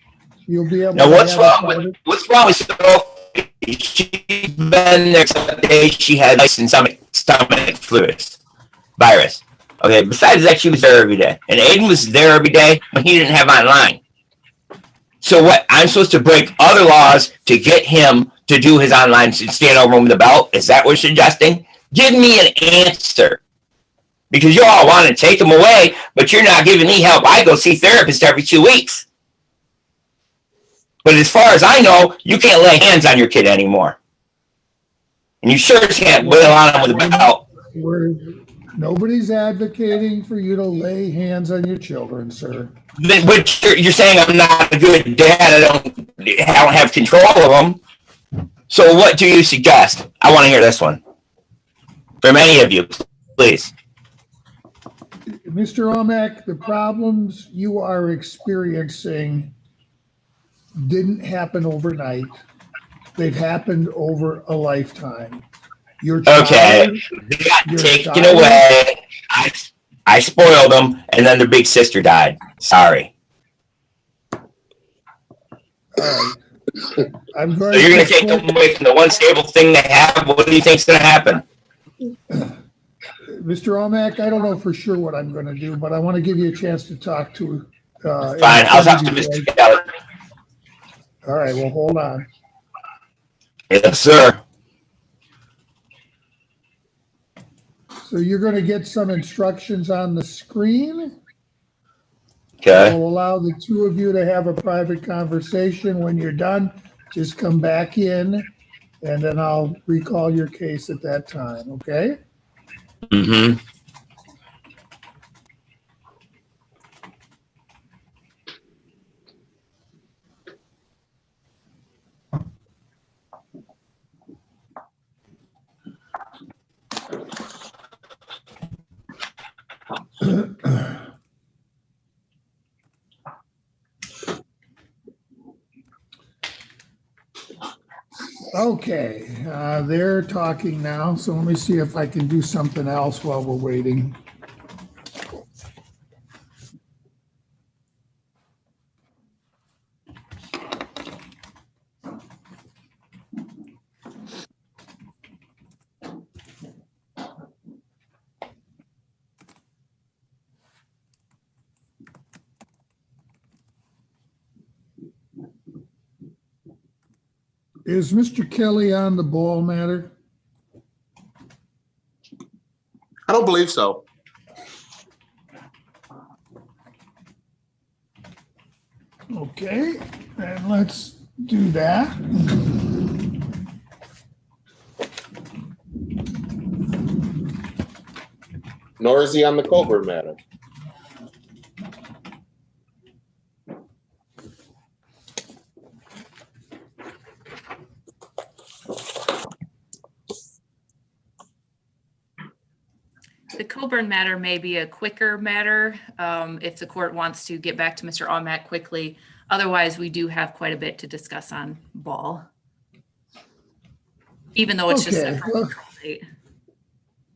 You'll be able Now, to what's have wrong with Sophie? She's been there some days. She had ice and stomach fluids, virus. Okay, besides that, she was there every day. And Aiden was there every day, but he didn't have online. So what, I'm supposed to break other laws to get him to do his online and stand over him with a belt? Is that what you're suggesting? Give me an answer. Because you all want to take him away, but you're not giving me help. I go see therapists every 2 weeks. But as far as I know, you can't lay hands on your kid anymore. And you sure can't wail on him with a belt. Nobody's advocating for you to lay hands on your children, sir. But you're saying I'm not a good dad. I don't have control of them. So what do you suggest? I want to hear this one. From any of you, please. Mr. Omek, the problems you are experiencing didn't happen overnight. They've happened over a lifetime. Okay, they got taken away. I spoiled them, and then their big sister died. Sorry. So you're going to take them away from the one stable thing they have? What do you think's going to happen? Mr. Omek, I don't know for sure what I'm going to do, but I want to give you a chance to talk to. Fine, I'll talk to Mr. Kelly. All right, well, hold on. Yes, sir. So you're going to get some instructions on the screen. Okay. We'll allow the two of you to have a private conversation. When you're done, just come back in, and then I'll recall your case at that time, okay? Mm-hmm. Okay, they're talking now, so let me see if I can do something else while we're waiting. Is Mr. Kelly on the ball matter? I don't believe so. Okay, and let's do that. Nor is he on the Coburn matter. The Coburn matter may be a quicker matter if the court wants to get back to Mr. Aumack quickly. Otherwise, we do have quite a bit to discuss on Ball, even though it's just set for control date.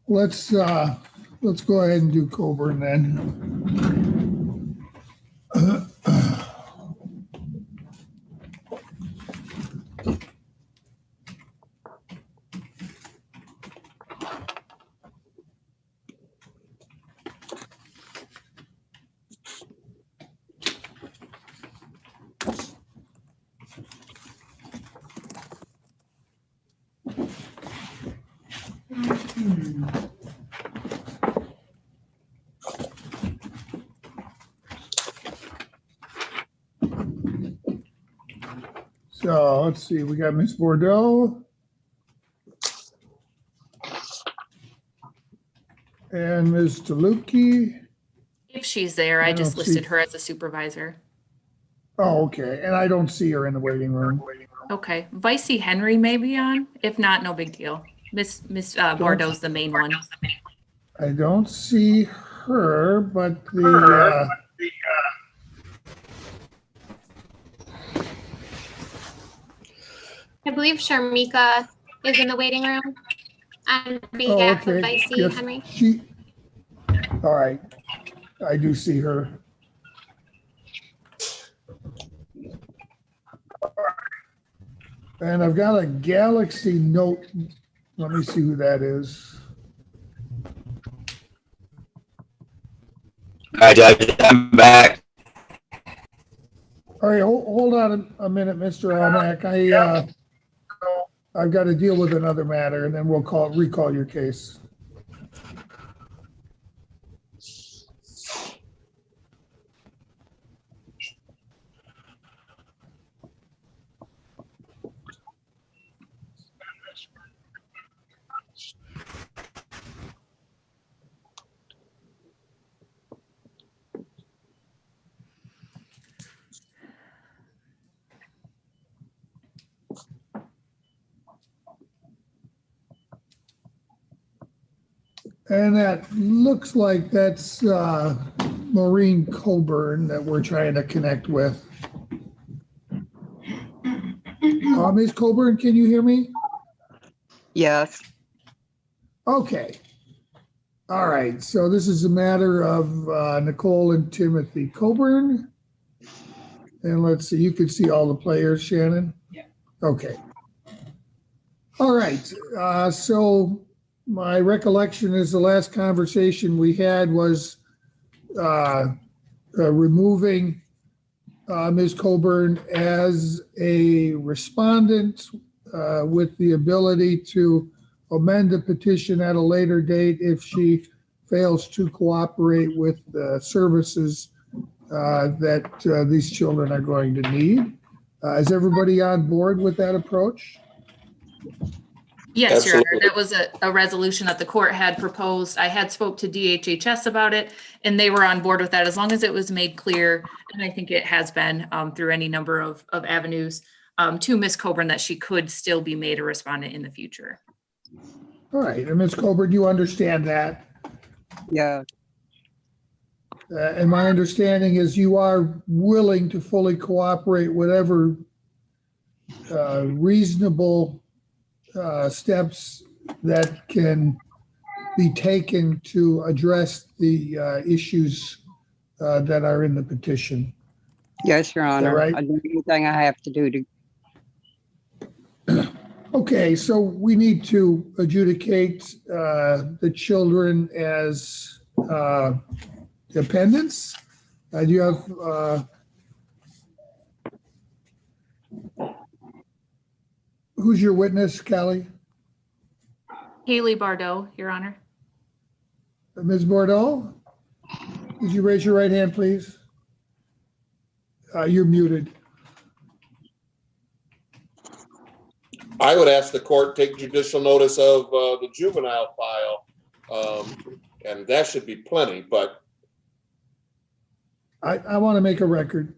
Let's go ahead and do Coburn then. So let's see, we got Miss Bordeaux and Ms. Taluki. If she's there, I just don't listed see- her as a supervisor. Oh, okay, and I don't see her in the waiting room. Okay, Vicey Henry may be on. If not, no big deal. Miss Bordeaux's the main one. I don't see her, but the I believe Sharmika is in the waiting room on behalf of okay. Vicey Yes, Henry. all right, I do see her. And I've got a Galaxy Note. Let me see who that is. Hi, Judge. I'm back. All right, hold on a minute, Mr. Almack. I've got to deal with another matter, and then we'll recall your case. And that looks like that's Maureen Coburn that we're trying to connect with. Ms. Coburn, can you hear me? Yes. Okay. All right. So this is a matter of Nicole and Timothy Coburn. And let's see, you can see all the players, Shannon? Yeah. Okay. All right. So my recollection is the last conversation we had was removing Ms. Coburn as a respondent with the ability to amend the petition at a later date if she fails to cooperate with the services that these children are going to need. Is everybody on board with that approach? Yes, Your Honor, Absolutely. that was a resolution that the court had proposed. I had spoke to DHHS about it, and they were on board with that as long as it was made clear, and I think it has been through any number of avenues to Ms. Coburn that she could still be made a respondent in the future. All right, and Ms. Coburn, do you understand that? Yeah. And my understanding is you are willing to fully cooperate whatever reasonable steps that can be taken to address the issues that are in the petition. Yes, Your Honor. right? I'll do anything I have to do to. Okay, so we need to adjudicate the children as dependents. Do you have who's your witness, Callie? Haley Bardot, Your Honor. Ms. Bordeaux, would you raise your right hand, please? You're muted. I would ask the court take judicial notice of the juvenile file, and that should be plenty, but. I want to make a record.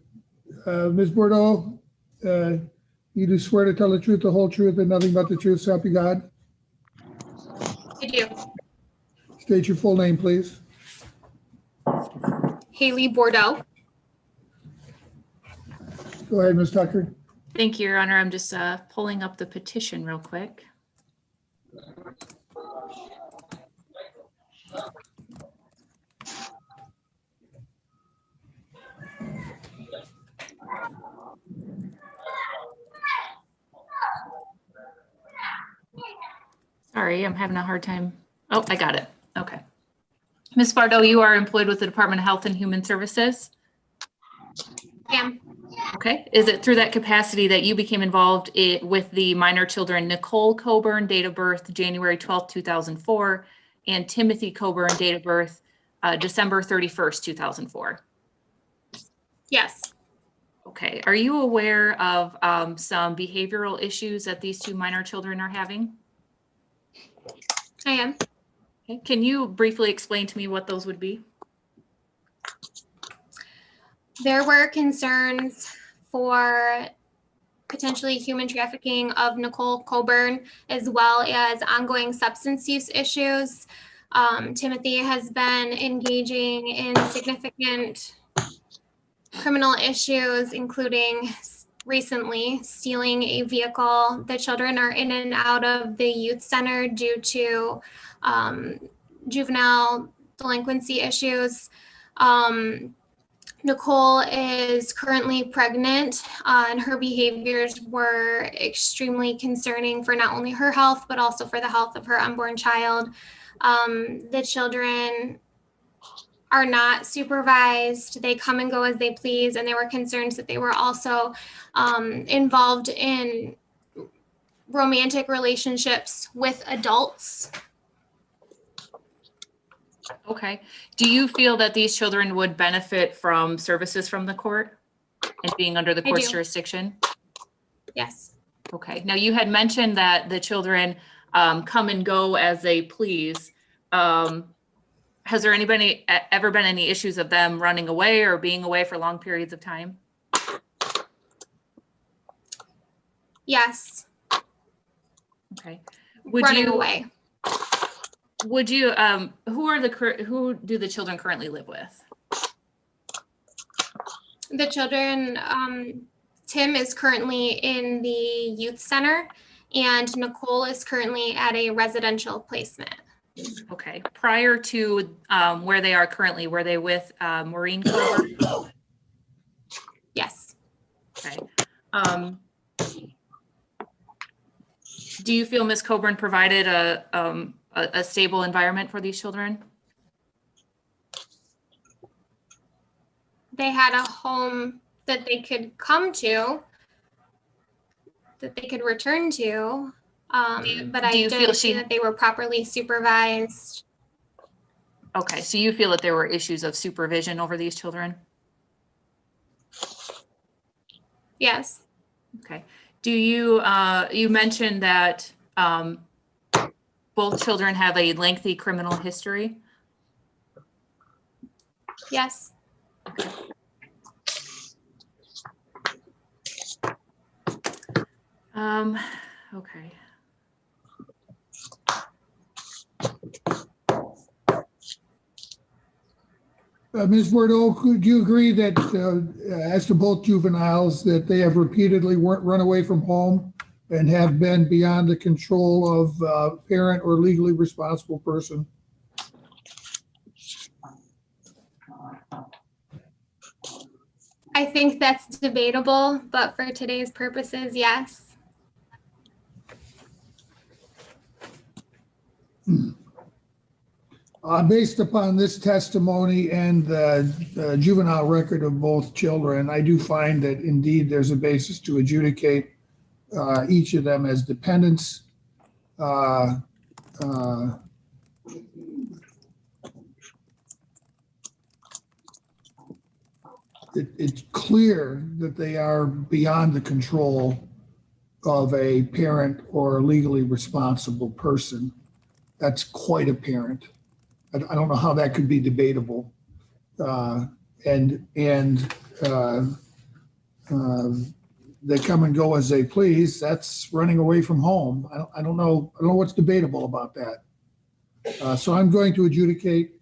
Ms. Bordeaux, you do swear to tell the truth, the whole truth, and nothing but the truth, so help you God? I do. State your full name, please. Haley Bordeaux. Go ahead, Ms. Tucker. Thank you, Your Honor. I'm just pulling up the petition real quick. Sorry, I'm having a hard time. Oh, I got it. Okay. Ms. Bardot, you are employed with the Department of Health and Human Services? Yeah. Okay. Is it through that capacity that you became involved with the minor children Nicole Coburn, date of birth January 12th, 2004, and Timothy Coburn, date of birth December 31st, 2004? Yes. Okay. Are you aware of some behavioral issues that these two minor children are having? I am. Okay. Can you briefly explain to me what those would be? There were concerns for potentially human trafficking of Nicole Coburn, as well as ongoing substance use issues. Timothy has been engaging in significant criminal issues, including recently stealing a vehicle. The children are in and out of the youth center due to juvenile delinquency issues. Nicole is currently pregnant, and her behaviors were extremely concerning for not only her health, but also for the health of her unborn child. The children are not supervised. They come and go as they please, and there were concerns that they were also involved in romantic relationships with adults. Okay. Do you feel that these children would benefit from services from the court and being under the court's jurisdiction? Yes. Okay. Now, you had mentioned that the children come and go as they please. Has there ever been any issues of them running away or being away for long periods of time? Yes. Okay. Running away. Would you, who do the children currently live with? The children, Tim is currently in the youth center, and Nicole is currently at a residential placement. Okay. Prior to where they are currently, were they with Maureen Coburn? Yes. Okay. Do you feel Ms. Coburn provided a stable environment for these children? They had a home that they could come to, that they could return to, but I didn't see that they were properly supervised. Okay, so you feel that there were issues of supervision over these children? Yes. Okay. Do you, you mentioned that both children have a lengthy criminal history? Yes. Okay. Ms. Bordeaux, could you agree that as to both juveniles, that they have repeatedly run away from home and have been beyond the control of a parent or legally responsible person? I think that's debatable, but for today's purposes, yes. Based upon this testimony and the juvenile record of both children, I do find that indeed there's a basis to adjudicate each of them as dependents. It's clear that they are beyond the control of a parent or a legally responsible person. That's quite apparent. I don't know how that could be debatable. They come and go as they please. That's running away from home. I don't know what's debatable about that. So I'm going to adjudicate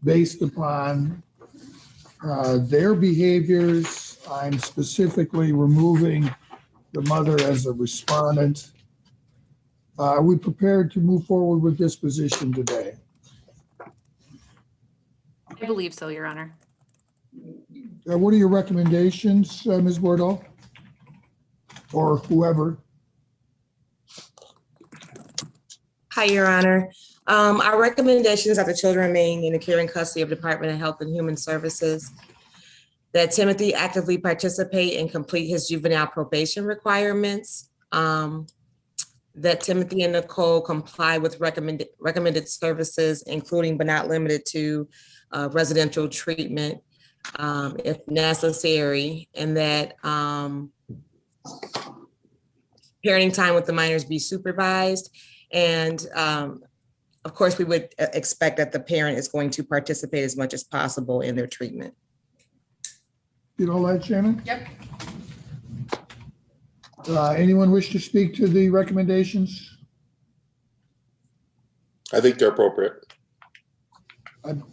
based upon their behaviors. I'm specifically removing the mother as a respondent. Are we prepared to move forward with this position today? I believe so, Your Honor. What are your recommendations, Ms. Bordeaux? Or whoever? Hi, Your Honor. Our recommendations are the children remain in the care and custody of Department of Health and Human Services, that Timothy actively participate and complete his juvenile probation requirements, that Timothy and Nicole comply with recommended services, including but not limited to residential treatment if necessary, and that parenting time with the minors be supervised. And of course, we would expect that the parent is going to participate as much as possible in their treatment. You know that, Shannon? Yep. Anyone wish to speak to the recommendations? I think they're appropriate.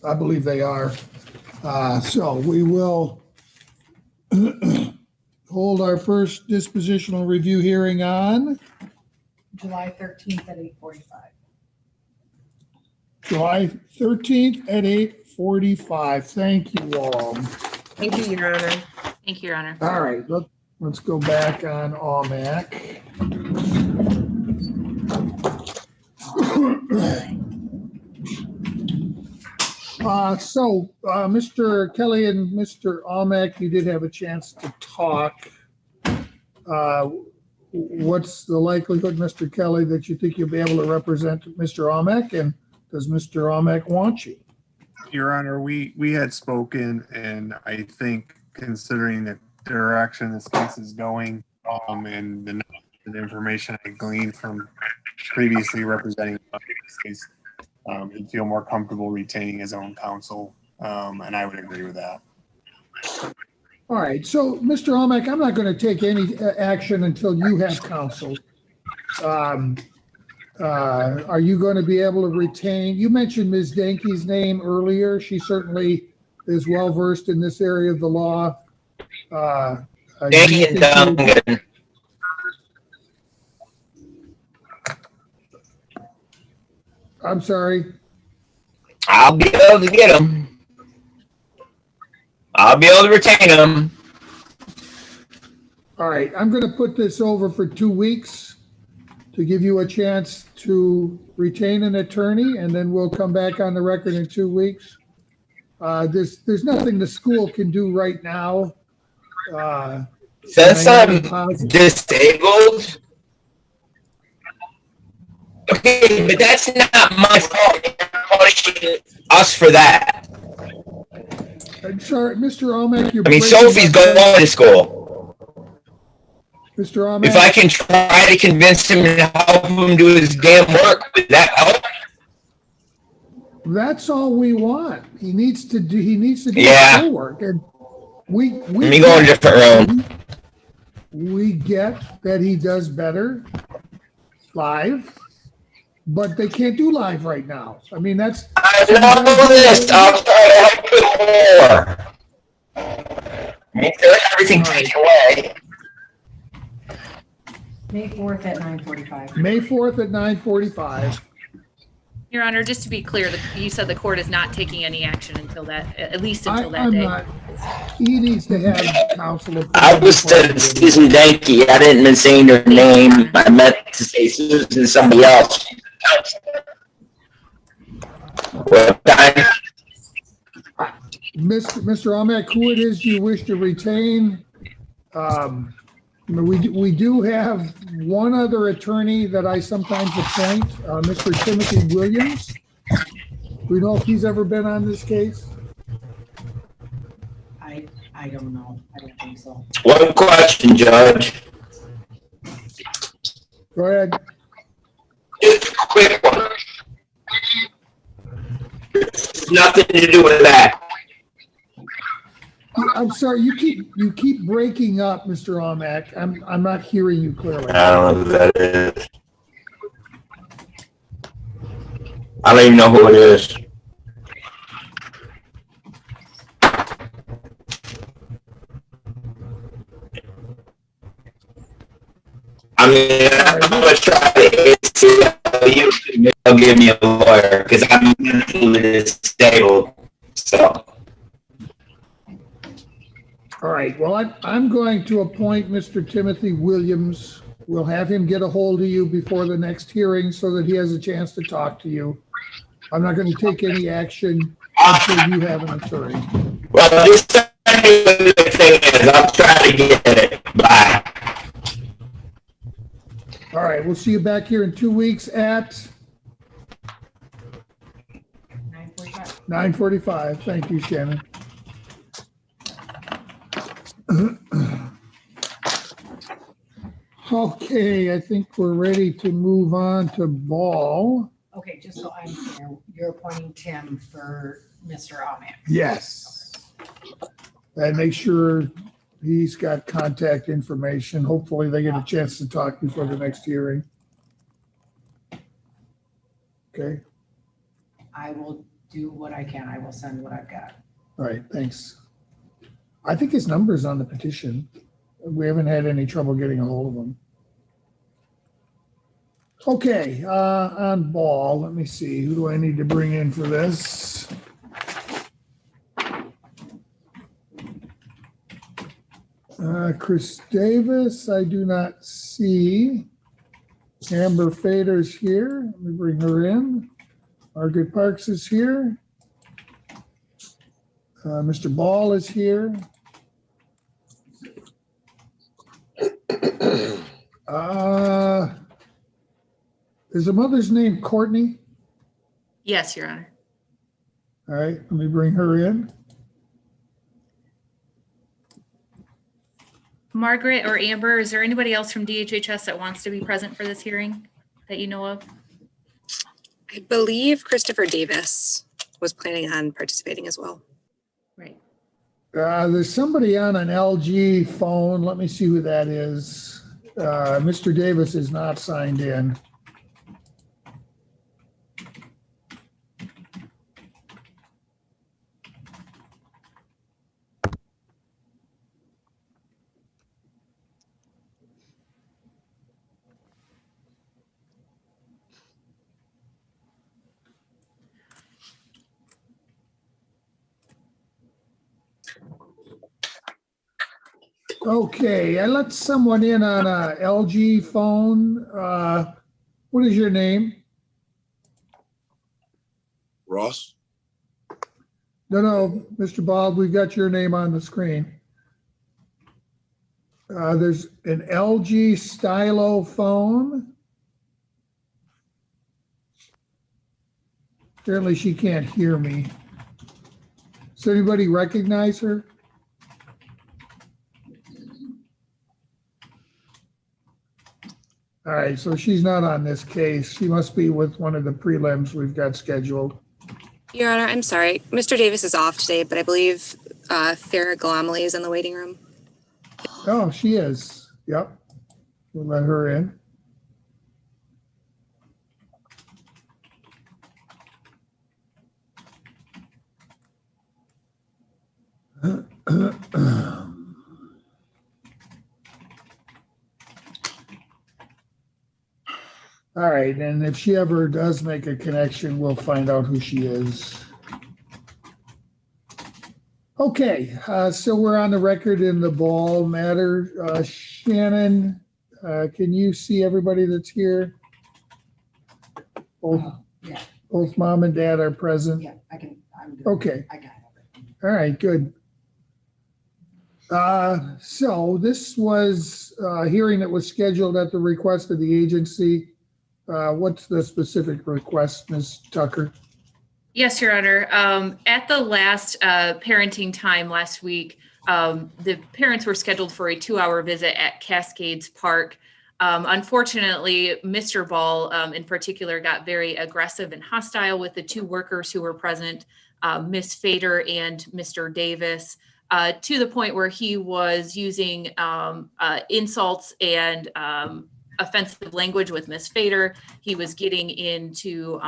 I believe they are. So we will hold our first dispositional review hearing on July 13th at 8:45. July 13th at 8:45. Thank you all. Thank you, Your Honor. Thank you, Your Honor. All right, let's go back on AUMAC. Mr. Kelly and Mr. AUMAC, you did have a chance to talk. What's the likelihood, Mr. Kelly, that you think you'll be able to represent Mr. AUMAC, and does Mr. AUMAC want you? Your Honor, we had spoken, and I think considering the direction this case is going, and the information I gleaned from previously representing this case, he'd feel more comfortable retaining his own counsel, and I would agree with that. All right, so Mr. AUMAC, I'm not going to take any action until you have counsel. Are you going to be able to retain? You mentioned Ms. Danke's name earlier. She certainly is well versed in this area of the law. Danke and Duncan. I'm sorry. I'll be able to get them. I'll be able to retain them. All right, I'm going to put this over for 2 weeks to give you a chance to retain an attorney, and then we'll come back on the record in 2 weeks. There's nothing the school can do right now. Since I'm disabled. Okay, but that's not my fault. You're punishing us for that. I'm sorry, Mr. AUMAC. I mean, Sophie's going to school. Mr. AUMAC. If I can try to convince him and help him do his damn work, would that help? That's all we want. He needs to do his schoolwork, and we Let me go in a different room. We get that he does better live, but they can't do live right now. I mean, that's. I know this. I'll try to help you more. I mean, there's everything taken away. May 4th at 9:45. May 4th at 9:45. Your Honor, just to be clear, you said the court is not taking any action until that, at least until that I'm day. not. He needs to have counsel. I was said Susan Danke. I didn't mean saying her name. I meant to say Susan somebody else. Well, Mr. Almack, who it is you wish to retain? We do have one other attorney that I sometimes appoint, Mr. Timothy Williams. We know if he's ever been on this case? I don't know. I don't think so. one question, Judge. Go ahead. Just a quick one. Nothing to do with that. I'm sorry, you keep breaking up, Mr. Almack. I'm not hearing you clearly. I don't know who that is. I don't even know who it is. I mean, I'm going to try to they'll give me a lawyer because I'm mentally disabled. So. All right, well, I'm going to appoint Mr. Timothy Williams. We'll have him get a hold of you before the next hearing so that he has a chance to talk to you. I'm not going to take any action until you have an attorney. Well, just tell me what the thing is. I'll try to get it. Bye. All right, we'll see you back here in 2 weeks at 9:45. Thank you, Shannon. Okay, I think we're ready to move on to Ball. Okay, just so I'm clear, you're appointing Tim for Mr. Almack. Yes. And make sure he's got contact information. Hopefully they get a chance to talk before the next hearing. Okay, I will do what I can. I will send what I've got. all right, thanks. I think his number's on the petition. We haven't had any trouble getting a hold of him. Okay, on Ball, let me see, who do I need to bring in for this? Chris Davis, I do not see. Amber Fader's here. Let me bring her in. Margaret Parks is here. Mr. Ball is here. Is the mother's name Courtney? Yes, Your Honor. All right, let me bring her in. Margaret or Amber, is there anybody else from DHHS that wants to be present for this hearing that you know of? I believe Christopher Davis was planning on participating as well. Right. There's somebody on an LG phone. Let me see who that is. Mr. Davis is not signed in. Okay, I let someone in on a LG phone. What is your name? Ross? No, Mr. Bob, we've got your name on the screen. There's an LG Stylo phone. Apparently she can't hear me. Does anybody recognize her? All right, so she's not on this case. She must be with one of the prelims we've got scheduled. Your Honor, I'm sorry. Mr. Davis is off today, but I believe Farrah Glamley is in the waiting room. Oh, she is. Yep. We'll let her in. All right, and if she ever does make a connection, we'll find out who she is. Okay, so we're on the record in the Ball matter. Shannon, can you see everybody that's here? Yeah, Both mom and dad are present? yeah, I'm good. Okay. I got it. All right, good. So this was a hearing that was scheduled at the request of the agency. What's the specific request, Ms. Tucker? Yes, Your Honor. At the last parenting time last week, the parents were scheduled for a 2-hour visit at Cascades Park. Unfortunately, Mr. Ball in particular got very aggressive and hostile with the two workers who were present, Ms. Fader and Mr. Davis, to the point where he was using insults and offensive language with Ms. Fader. He was getting into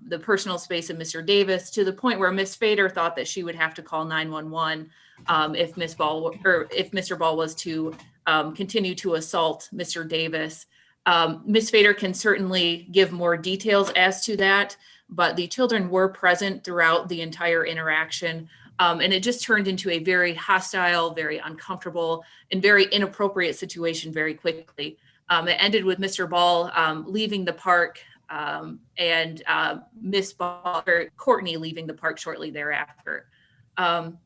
the personal space of Mr. Davis to the point where Ms. Fader thought that she would have to call 911 if Mr. Ball was to continue to assault Mr. Davis. Ms. Fader can certainly give more details as to that, but the children were present throughout the entire interaction. And it just turned into a very hostile, very uncomfortable, and very inappropriate situation very quickly. It ended with Mr. Ball leaving the park and Miss Ball, or Courtney, leaving the park shortly thereafter.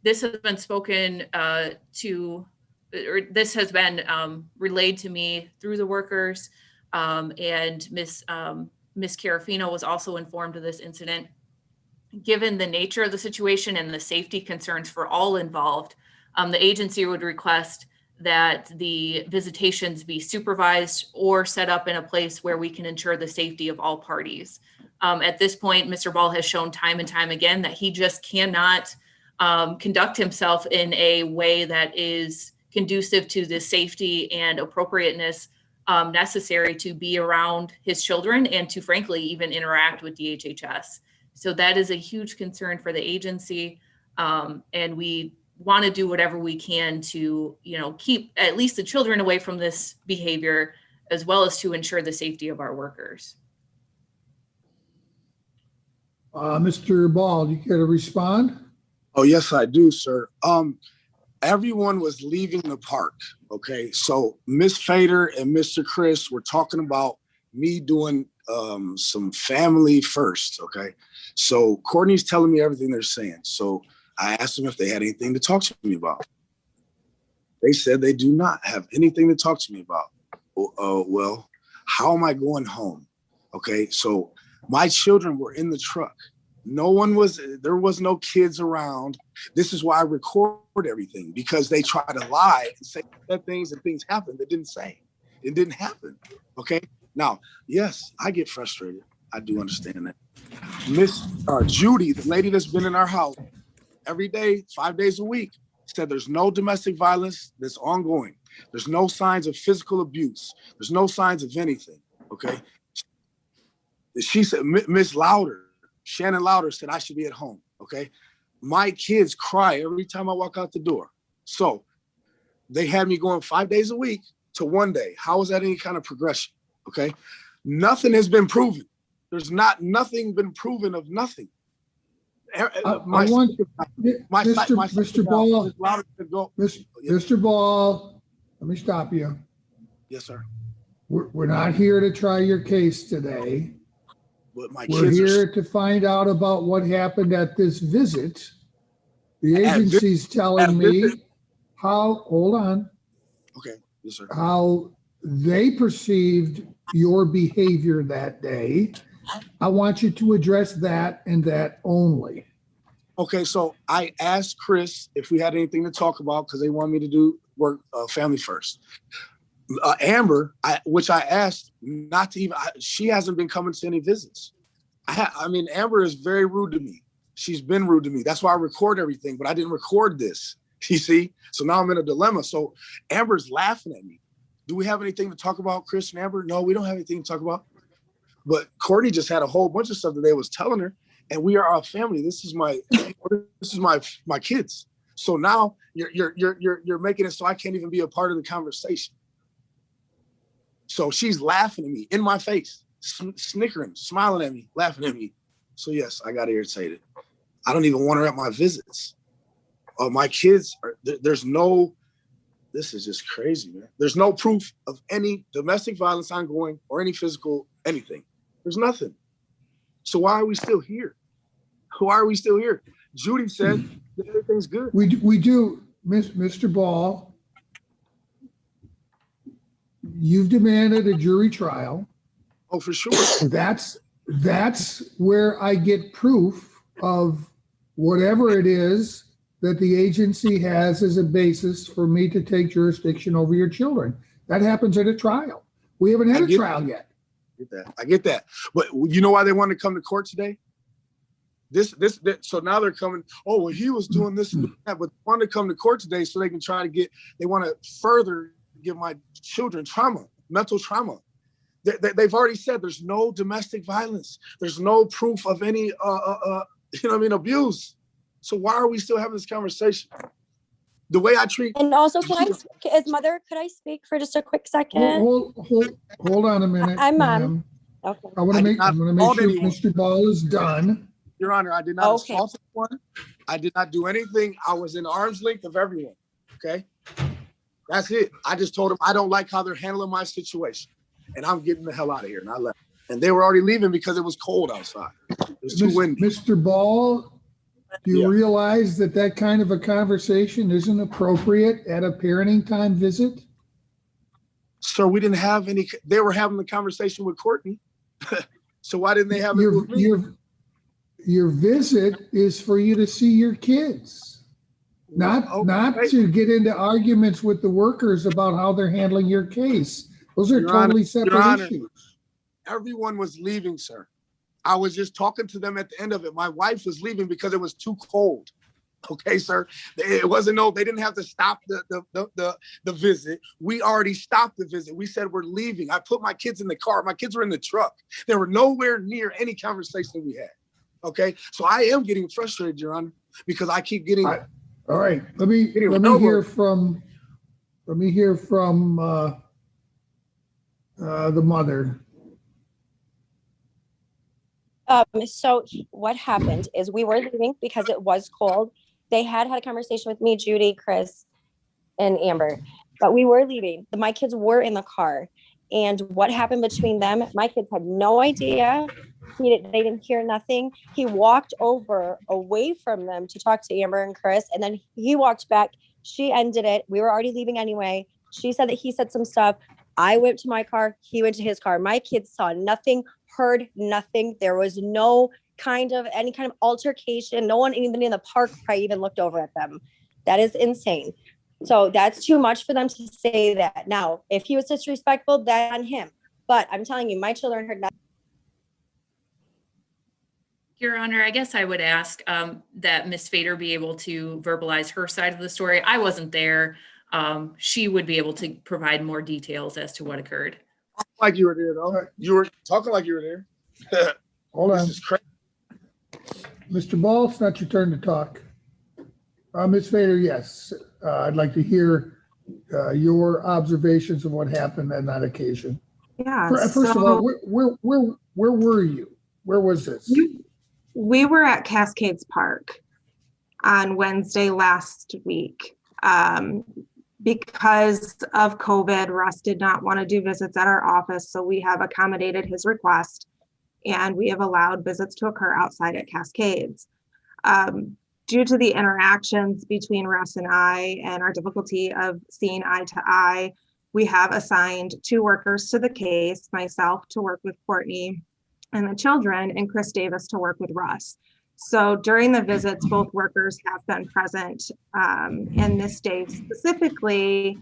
This has been spoken to, or this has been relayed to me through the workers, and Miss Carafino was also informed of this incident. Given the nature of the situation and the safety concerns for all involved, the agency would request that the visitations be supervised or set up in a place where we can ensure the safety of all parties. At this point, Mr. Ball has shown time and time again that he just cannot conduct himself in a way that is conducive to the safety and appropriateness necessary to be around his children and to, frankly, even interact with DHHS. So that is a huge concern for the agency, and we want to do whatever we can to, keep at least the children away from this behavior, as well as to ensure the safety of our workers. Mr. Ball, do you care to respond? Oh, yes, I do, sir. Everyone was leaving the park, okay? So Miss Fader and Mr. Chris were talking about me doing some family first, okay? So Courtney's telling me everything they're saying. So I asked them if they had anything to talk to me about. They said they do not have anything to talk to me about. Well, how am I going home? Okay, so my children were in the truck. There was no kids around. This is why I record everything, because they try to lie and say things and things happen that didn't say. It didn't happen, okay? Now, yes, I get frustrated. I do understand that. Miss Judy, the lady that's been in our house every day, 5 days a week, said there's no domestic violence that's ongoing. There's no signs of physical abuse. There's no signs of anything, okay? She said, Miss Louder, Shannon Louder said I should be at home, okay? My kids cry every time I walk out the door. So they had me going 5 days a week to 1 day. How is that any kind of progression, okay? Nothing has been proven. There's nothing been proven of nothing. Mr. Ball, let me stop you. Yes, sir. We're not here to try your case today. But we're here to find out about what happened at this visit. The agency's telling me hold on. Okay, yes, sir. How they perceived your behavior that day. I want you to address that and that only. Okay, so I asked Chris if we had anything to talk about because they want me to do work family first. Amber, which I asked not to even, she hasn't been coming to any visits. Amber is very rude to me. She's been rude to me. That's why I record everything, but I didn't record this, you see? So now I'm in a dilemma. So Amber's laughing at me. Do we have anything to talk about, Chris and Amber? No, we don't have anything to talk about. But Courtney just had a whole bunch of stuff that they was telling her, and we are our family. This is my kids. So now you're making it so I can't even be a part of the conversation. So she's laughing at me in my face. snickering, smiling at me, laughing at me. So yes, I got irritated. I don't even want her at my visits. My kids, there's no, this is just crazy, man. There's no proof of any domestic violence ongoing or any physical anything. There's nothing. So why are we still here? Why are we still here? Judy said that everything's good. We do, Mr. Ball, you've demanded a jury trial. Oh, for sure. That's where I get proof of whatever it is that the agency has as a basis for me to take jurisdiction over your children. That happens at a trial. We haven't had a trial yet. I get that. But you know why they want to come to court today? So now they're coming, oh, well, he was doing this and doing that, but they want to come to court today so they can they want to further give my children trauma, mental trauma. They've already said there's no domestic violence. There's no proof of any, abuse. So why are we still having this conversation? The way I treat. And also, as mother, could I speak for just a quick second? Hold on a minute. I'm mom. Okay. I want to make sure Mr. Ball is done. Your Honor, I did not assault anyone. I did not do anything. I was in arm's length of everyone. Okay. That's it. I just told them I don't like how they're handling my situation. And I'm getting the hell out of here. And I left. And they were already leaving because it was cold outside. It was too windy. Mr. Ball, do you realize that kind of a conversation isn't appropriate at a parenting time visit? Sir, we didn't have any. They were having the conversation with Courtney. So why didn't they have it with me? Your visit is for you to see your kids, not to get into arguments with the workers about how they're handling your case. Those are totally separate issues. Everyone was leaving, sir. I was just talking to them at the end of it. My wife was leaving because it was too cold. Okay, sir. It wasn't they didn't have to stop the visit. We already stopped the visit. We said we're leaving. I put my kids in the car. My kids were in the truck. They were nowhere near any conversation we had. Okay, so I am getting frustrated, Your Honor, because I keep getting. All right, let me hear from the mother. So what happened is we were leaving because it was cold. They had a conversation with me, Judy, Chris, and Amber, but we were leaving. My kids were in the car. And what happened between them, my kids had no idea. They didn't hear nothing. He walked away from them to talk to Amber and Chris. And then he walked back. She ended it. We were already leaving anyway. She said that he said some stuff. I went to my car. He went to his car. My kids saw nothing, heard nothing. There was no any kind of altercation. No one even in the park probably even looked over at them. That is insane. So that's too much for them to say that. Now, if he was disrespectful, that's on him. But I'm telling you, my children heard nothing. Your Honor, I guess I would ask that Ms. Fader be able to verbalize her side of the story. I wasn't there. She would be able to provide more details as to what occurred. Like you were there, though. You were talking like you were there. Hold on. This is crazy. Mr. Ball, it's not your turn to talk. Ms. Fader, yes. I'd like to hear your observations of what happened on that occasion. Yeah. First of all, where were you? Where was this? We were at Cascades Park on Wednesday last week. Because of COVID, Russ did not want to do visits at our office, so we have accommodated his request, and we have allowed visits to occur outside at Cascades. Due to the interactions between Russ and I and our difficulty of seeing eye to eye, we have assigned 2 workers to the case, myself to work with Courtney and the children, and Chris Davis to work with Russ. So during the visits, both workers have been present. And this day specifically,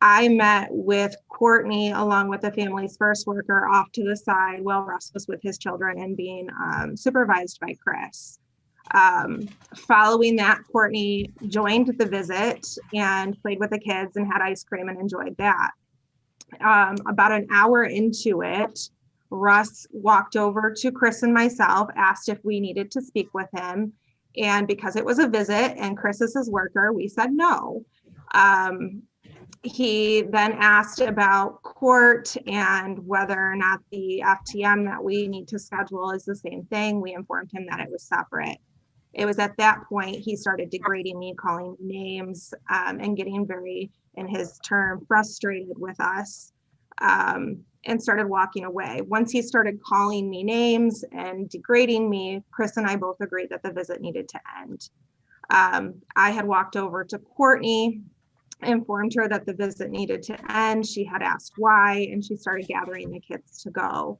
I met with Courtney along with the family's first worker off to the side while Russ was with his children and being supervised by Chris. Following that, Courtney joined the visit and played with the kids and had ice cream and enjoyed that. About an hour into it, Russ walked over to Chris and myself, asked if we needed to speak with him. And because it was a visit and Chris is his worker, we said no. He then asked about court and whether or not the FTM that we need to schedule is the same thing. We informed him that it was separate. It was at that point he started degrading me, calling me names, and getting very, in his term, frustrated with us, and started walking away. Once he started calling me names and degrading me, Chris and I both agreed that the visit needed to end. I had walked over to Courtney, informed her that the visit needed to end. She had asked why, and she started gathering the kids to go.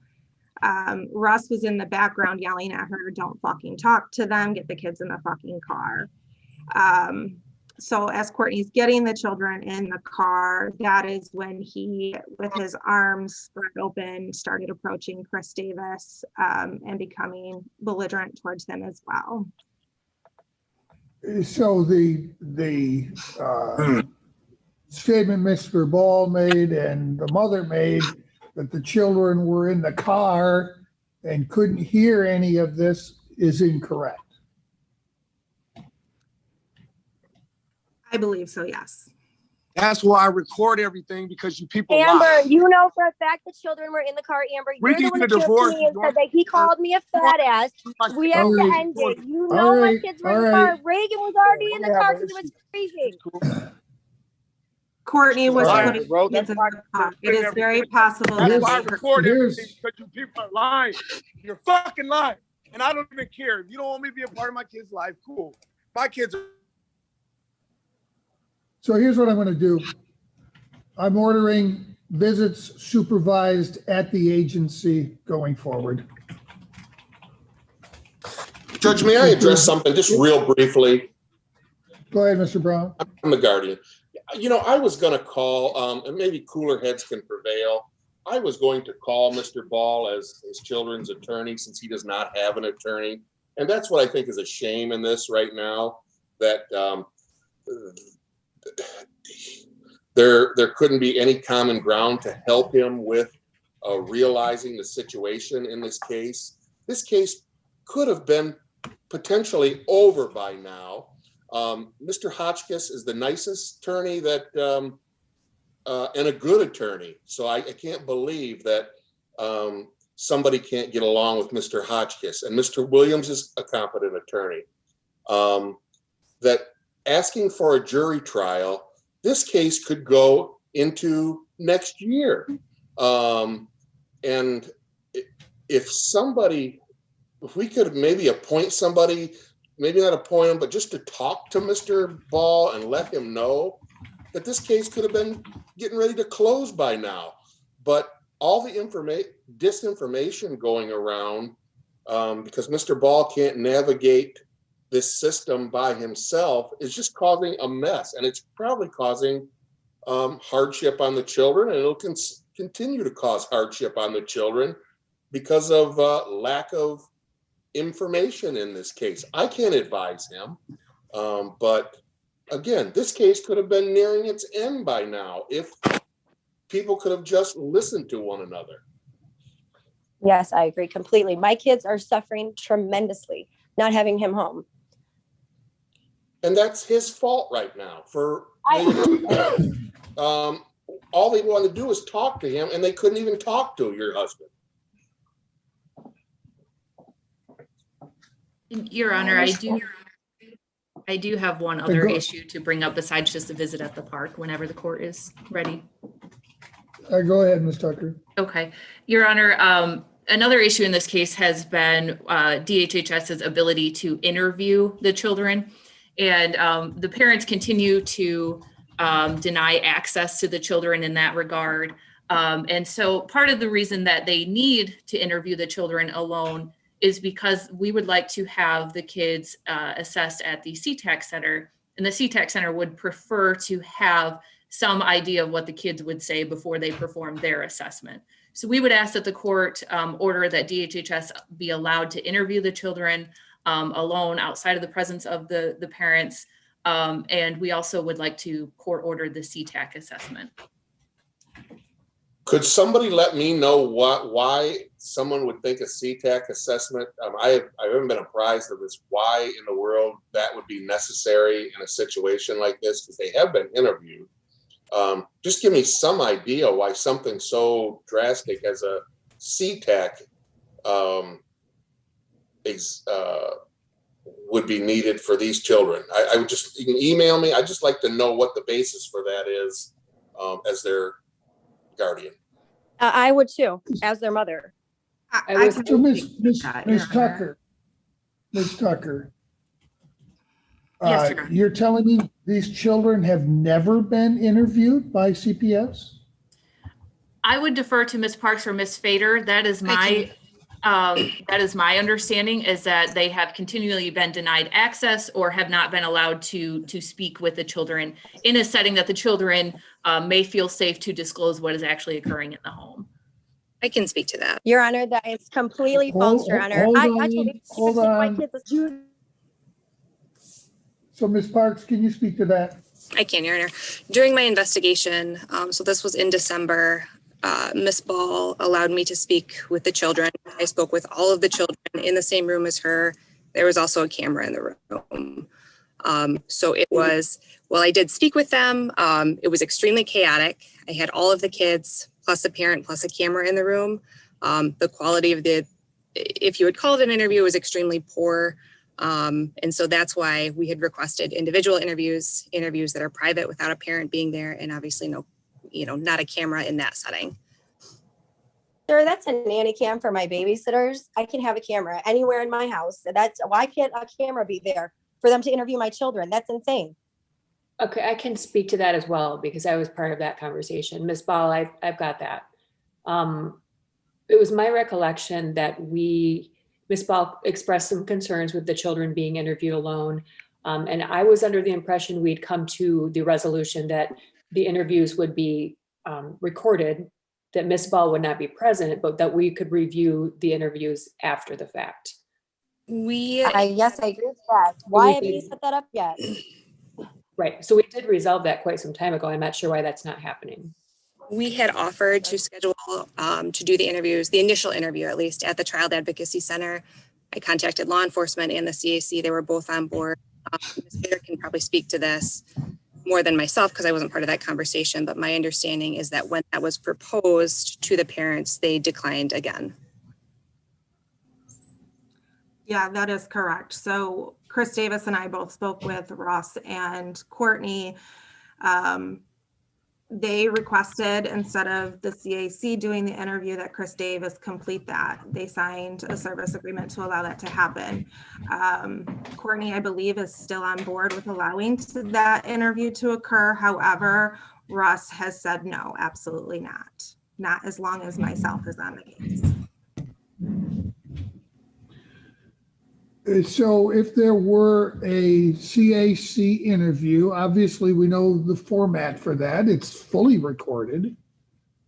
Russ was in the background yelling at her, "Don't fucking talk to them, get the kids in the fucking car." So as Courtney's getting the children in the car, that is when he, with his arms spread open, started approaching Chris Davis, and becoming belligerent towards him as well. So the statement Mr. Ball made and the mother made that the children were in the car and couldn't hear any of this is incorrect. I believe so, yes. That's why I record everything, because you people Amber, lie. you know for a fact the children were in the car. Amber, We you're the can one get that a came to divorce. me and said that he called me a fat ass. We have All to right. end it. You All know my right. kids were All in the right. car. Reagan was already in the car because it was freezing. Courtney was Lying, putting bro. kids That's in why the car. It is very possible That's that why I they record Here's- everything, because you people are lying. You're fucking lying. And I don't even care. If you don't want me to be a part of my kid's life, cool. My kids are. So here's what I'm going to do. I'm ordering visits supervised at the agency going forward. Judge, may I address something just real briefly? Go ahead, Mr. Brown. I'm the guardian. You know, I was going to call, and maybe cooler heads can prevail. I was going to call Mr. Ball as his children's attorney, since he does not have an attorney. And that's what I think is a shame in this right now, that there couldn't be any common ground to help him with realizing the situation in this case. This case could have been potentially over by now. Mr. Hotchkiss is the nicest attorney that, and a good attorney. So I can't believe that somebody can't get along with Mr. Hotchkiss. And Mr. Williams is a competent attorney. That asking for a jury trial, this case could go into next year. And if we could maybe appoint somebody, maybe not appoint him, but just to talk to Mr. Ball and let him know that this case could have been getting ready to close by now. But all the disinformation going around, because Mr. Ball can't navigate this system by himself, is just causing a mess. And it's probably causing hardship on the children, and it'll continue to cause hardship on the children because of lack of information in this case. I can't advise him, but again, this case could have been nearing its end by now if people could have just listened to one another. Yes, I agree completely. My kids are suffering tremendously not having him home. And that's his fault right now. All they want to do is talk to him, and they couldn't even talk to your husband. Your Honor, I do have one other issue to bring up besides just a visit at the park whenever the court is ready. Go ahead, Ms. Tucker. Okay. Your Honor, another issue in this case has been DHHS's ability to interview the children. And the parents continue to deny access to the children in that regard. And so part of the reason that they need to interview the children alone is because we would like to have the kids assessed at the CTAC Center. And the CTAC Center would prefer to have some idea of what the kids would say before they perform their assessment. So we would ask that the court order that DHHS be allowed to interview the children alone outside of the presence of the parents. And we also would like to court order the CTAC assessment. Could somebody let me know why someone would think a CTAC assessment? I haven't been apprised of this. Why in the world that would be necessary in a situation like this? Because they have been interviewed. Just give me some idea why something so drastic as a CTAC would be needed for these children. I would just, you can email me. I'd just like to know what the basis for that is as their guardian. I would too, as their mother. So Miss Tucker, Miss Tucker, Yes, Your Honor. you're telling me these children have never been interviewed by CPS? I would defer to Ms. Parks or Ms. Fader. That is my understanding, is that they have continually been denied access or have not been allowed to speak with the children in a setting that the children may feel safe to disclose what is actually occurring in the home. I can speak to that. Your Honor, that is completely false, Your Honor. Hold on. So Ms. Parks, can you speak to that? I can, Your Honor. During my investigation, so this was in December, Ms. Ball allowed me to speak with the children. I spoke with all of the children in the same room as her. There was also a camera in the room. So it was, well, I did speak with them. It was extremely chaotic. I had all of the kids, plus a parent, plus a camera in the room. The quality of if you would call it an interview, was extremely poor. And so that's why we had requested individual interviews that are private without a parent being there, and obviously not a camera in that setting. Sir, that's a nanny cam for my babysitters. I can have a camera anywhere in my house. Why can't a camera be there for them to interview my children? That's insane. Okay, I can speak to that as well because I was part of that conversation. Ms. Ball, I've got that. It was my recollection that Ms. Ball expressed some concerns with the children being interviewed alone. And I was under the impression we'd come to the resolution that the interviews would be recorded, that Ms. Ball would not be present, but that we could review the interviews after the fact. Yes, I agree with that. Why haven't you set that up yet? Right. So we did resolve that quite some time ago. I'm not sure why that's not happening. We had offered to schedule to do the interviews, the initial interview at least, at the Child Advocacy Center. I contacted law enforcement and the CAC. They were both on board. Ms. Bader can probably speak to this more than myself because I wasn't part of that conversation. But my understanding is that when that was proposed to the parents, they declined again. Yeah, that is correct. So Chris Davis and I both spoke with Ross and Courtney. They requested, instead of the CAC doing the interview, that Chris Davis complete that. They signed a service agreement to allow that to happen. Courtney, I believe, is still on board with allowing that interview to occur. However, Ross has said no, absolutely not. Not as long as myself is on the case. So if there were a CAC interview, obviously we know the format for that. It's fully recorded.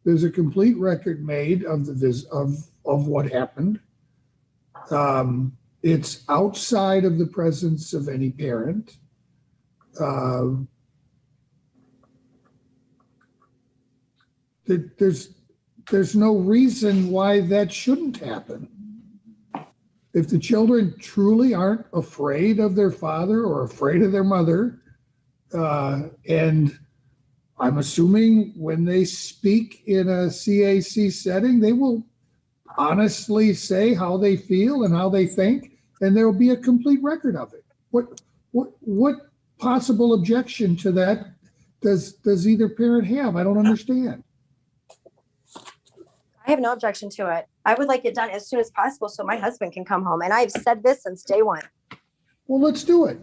There's a complete record made of of what happened. It's outside of the presence of any parent. There's no reason why that shouldn't happen. If the children truly aren't afraid of their father or afraid of their mother, and I'm assuming when they speak in a CAC setting, they will honestly say how they feel and how they think, and there will be a complete record of it. What possible objection to that does either parent have? I don't understand. I have no objection to it. I would like it done as soon as possible so my husband can come home. And I've said this since day one. Well, let's do it.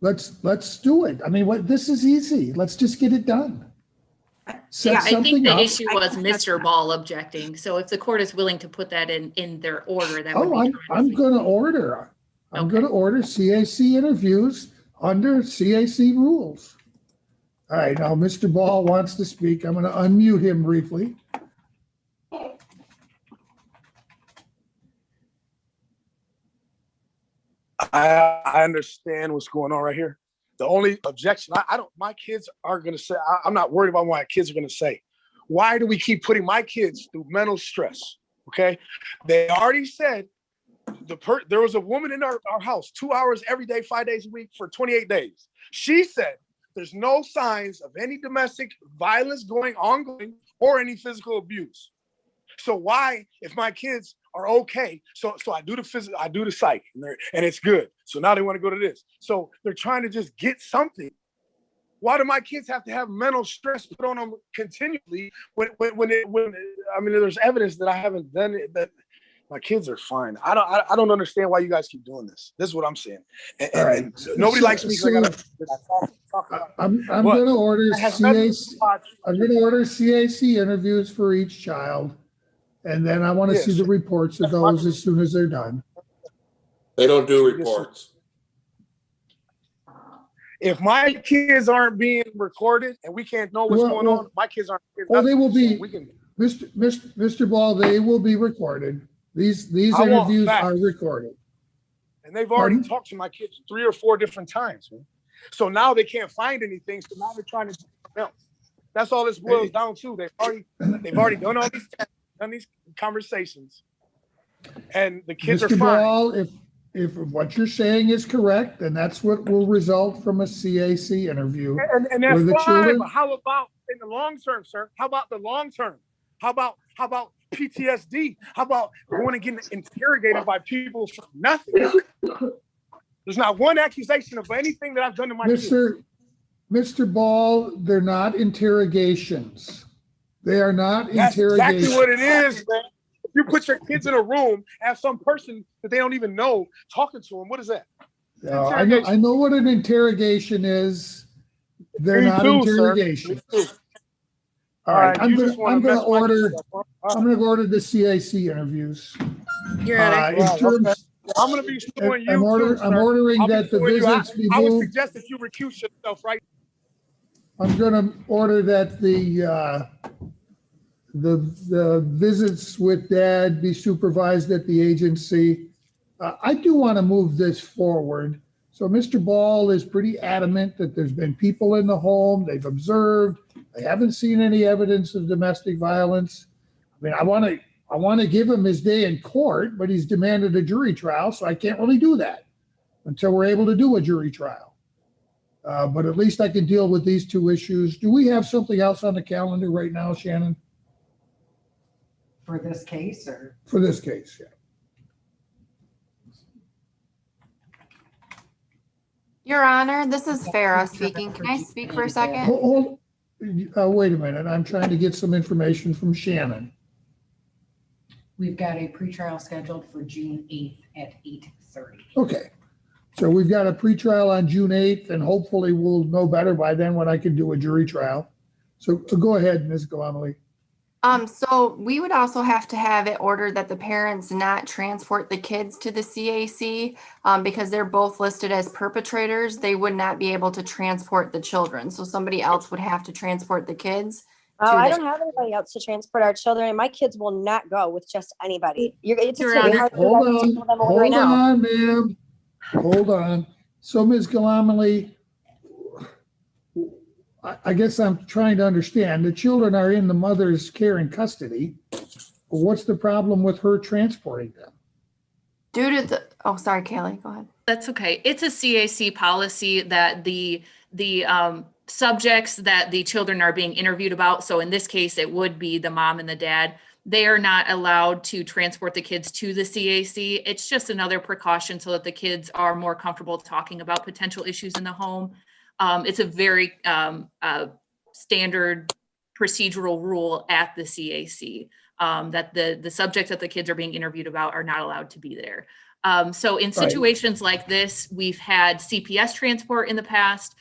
Let's do it. I mean, this is easy. Let's just get it done. Yeah, I think the issue was Mr. Ball objecting. So if the court is willing to put that in their order, that would be I'm going to order. I'm going to order CAC interviews under CAC rules. All right, now Mr. Ball wants to speak. I'm going to unmute him briefly. I understand what's going on right here. The only objection, my kids are going to say, I'm not worried about what my kids are going to say. Why do we keep putting my kids through mental stress? Okay. They already said there was a woman in our house 2 hours every day, 5 days a week for 28 days. She said there's no signs of any domestic violence ongoing or any physical abuse. So why, if my kids are okay, so I do the psych and it's good. So now they want to go to this. So they're trying to just get something. Why do my kids have to have mental stress put on them continually when there's evidence that I haven't done it, that my kids are fine. I don't understand why you guys keep doing this. This is what I'm saying. And nobody likes me. I'm going to order CAC interviews for each child, and then I want to see the reports of those as soon as they're done. They don't do reports. If my kids aren't being recorded and we can't know what's going on, my kids aren't. Well, they will be, Mr. Ball, they will be recorded. These interviews are recorded. And they've already talked to my kids 3 or 4 different times. Man. So now they can't find anything. So now they're trying to do something else. That's all this boils down to. They've already done all these tests, done these conversations. And the kids are fine. Mr. Ball, if what you're saying is correct, then that's what will result from a CAC interview. And that's fine, but how about in the long term, sir? How about the long term? How about PTSD? How about going and getting interrogated by people for nothing? There's not one accusation of anything that I've done to my kids. Mr. Ball, they're not interrogations. They are not interrogations. That's exactly what it is, man. If you put your kids in a room, have some person that they don't even know talking to them, what is that? I know what an interrogation is. They're not interrogations. All right, I'm going to order the CAC interviews. You're I'm going to be suing you. I'm ordering that the visits be moved. I would suggest that you recuse yourself, right? I'm going to order that the visits with Dad be supervised at the agency. I do want to move this forward. So Mr. Ball is pretty adamant that there's been people in the home. They've observed. They haven't seen any evidence of domestic violence. I mean, I want to give him his day in court, but he's demanded a jury trial, so I can't really do that until we're able to do a jury trial. But at least I can deal with these 2 issues. Do we have something else on the calendar right now, Shannon? For this case, or? For this case, yeah. Your Honor, this is Farah speaking. Can I speak for a second? Wait a minute. I'm trying to get some information from Shannon. We've got a pretrial scheduled for June 8th at 8:30. Okay. So we've got a pretrial on June 8th, and hopefully we'll know better by then when I can do a jury trial. So go ahead, Ms. Galamali. So we would also have to have it ordered that the parents not transport the kids to the CAC because they're both listed as perpetrators. They would not be able to transport the children. So somebody else would have to transport the kids. Oh, I don't have anybody else to transport our children, and my kids will not go with just anybody. It's Hold on, ma'am. Hold on. So, Ms. Galamali, I guess I'm trying to understand. The children are in the mother's care and custody. What's the problem with her transporting them? Due to sorry, Kaylee, go ahead. That's okay. It's a CAC policy that the subjects that the children are being interviewed about. So in this case, it would be the mom and the dad. They are not allowed to transport the kids to the CAC. It's just another precaution so that the kids are more comfortable talking about potential issues in the home. It's a very standard procedural rule at the CAC that the subjects that the kids are being interviewed about are not allowed to be there. So in situations like this, we've had CPS transport in the past.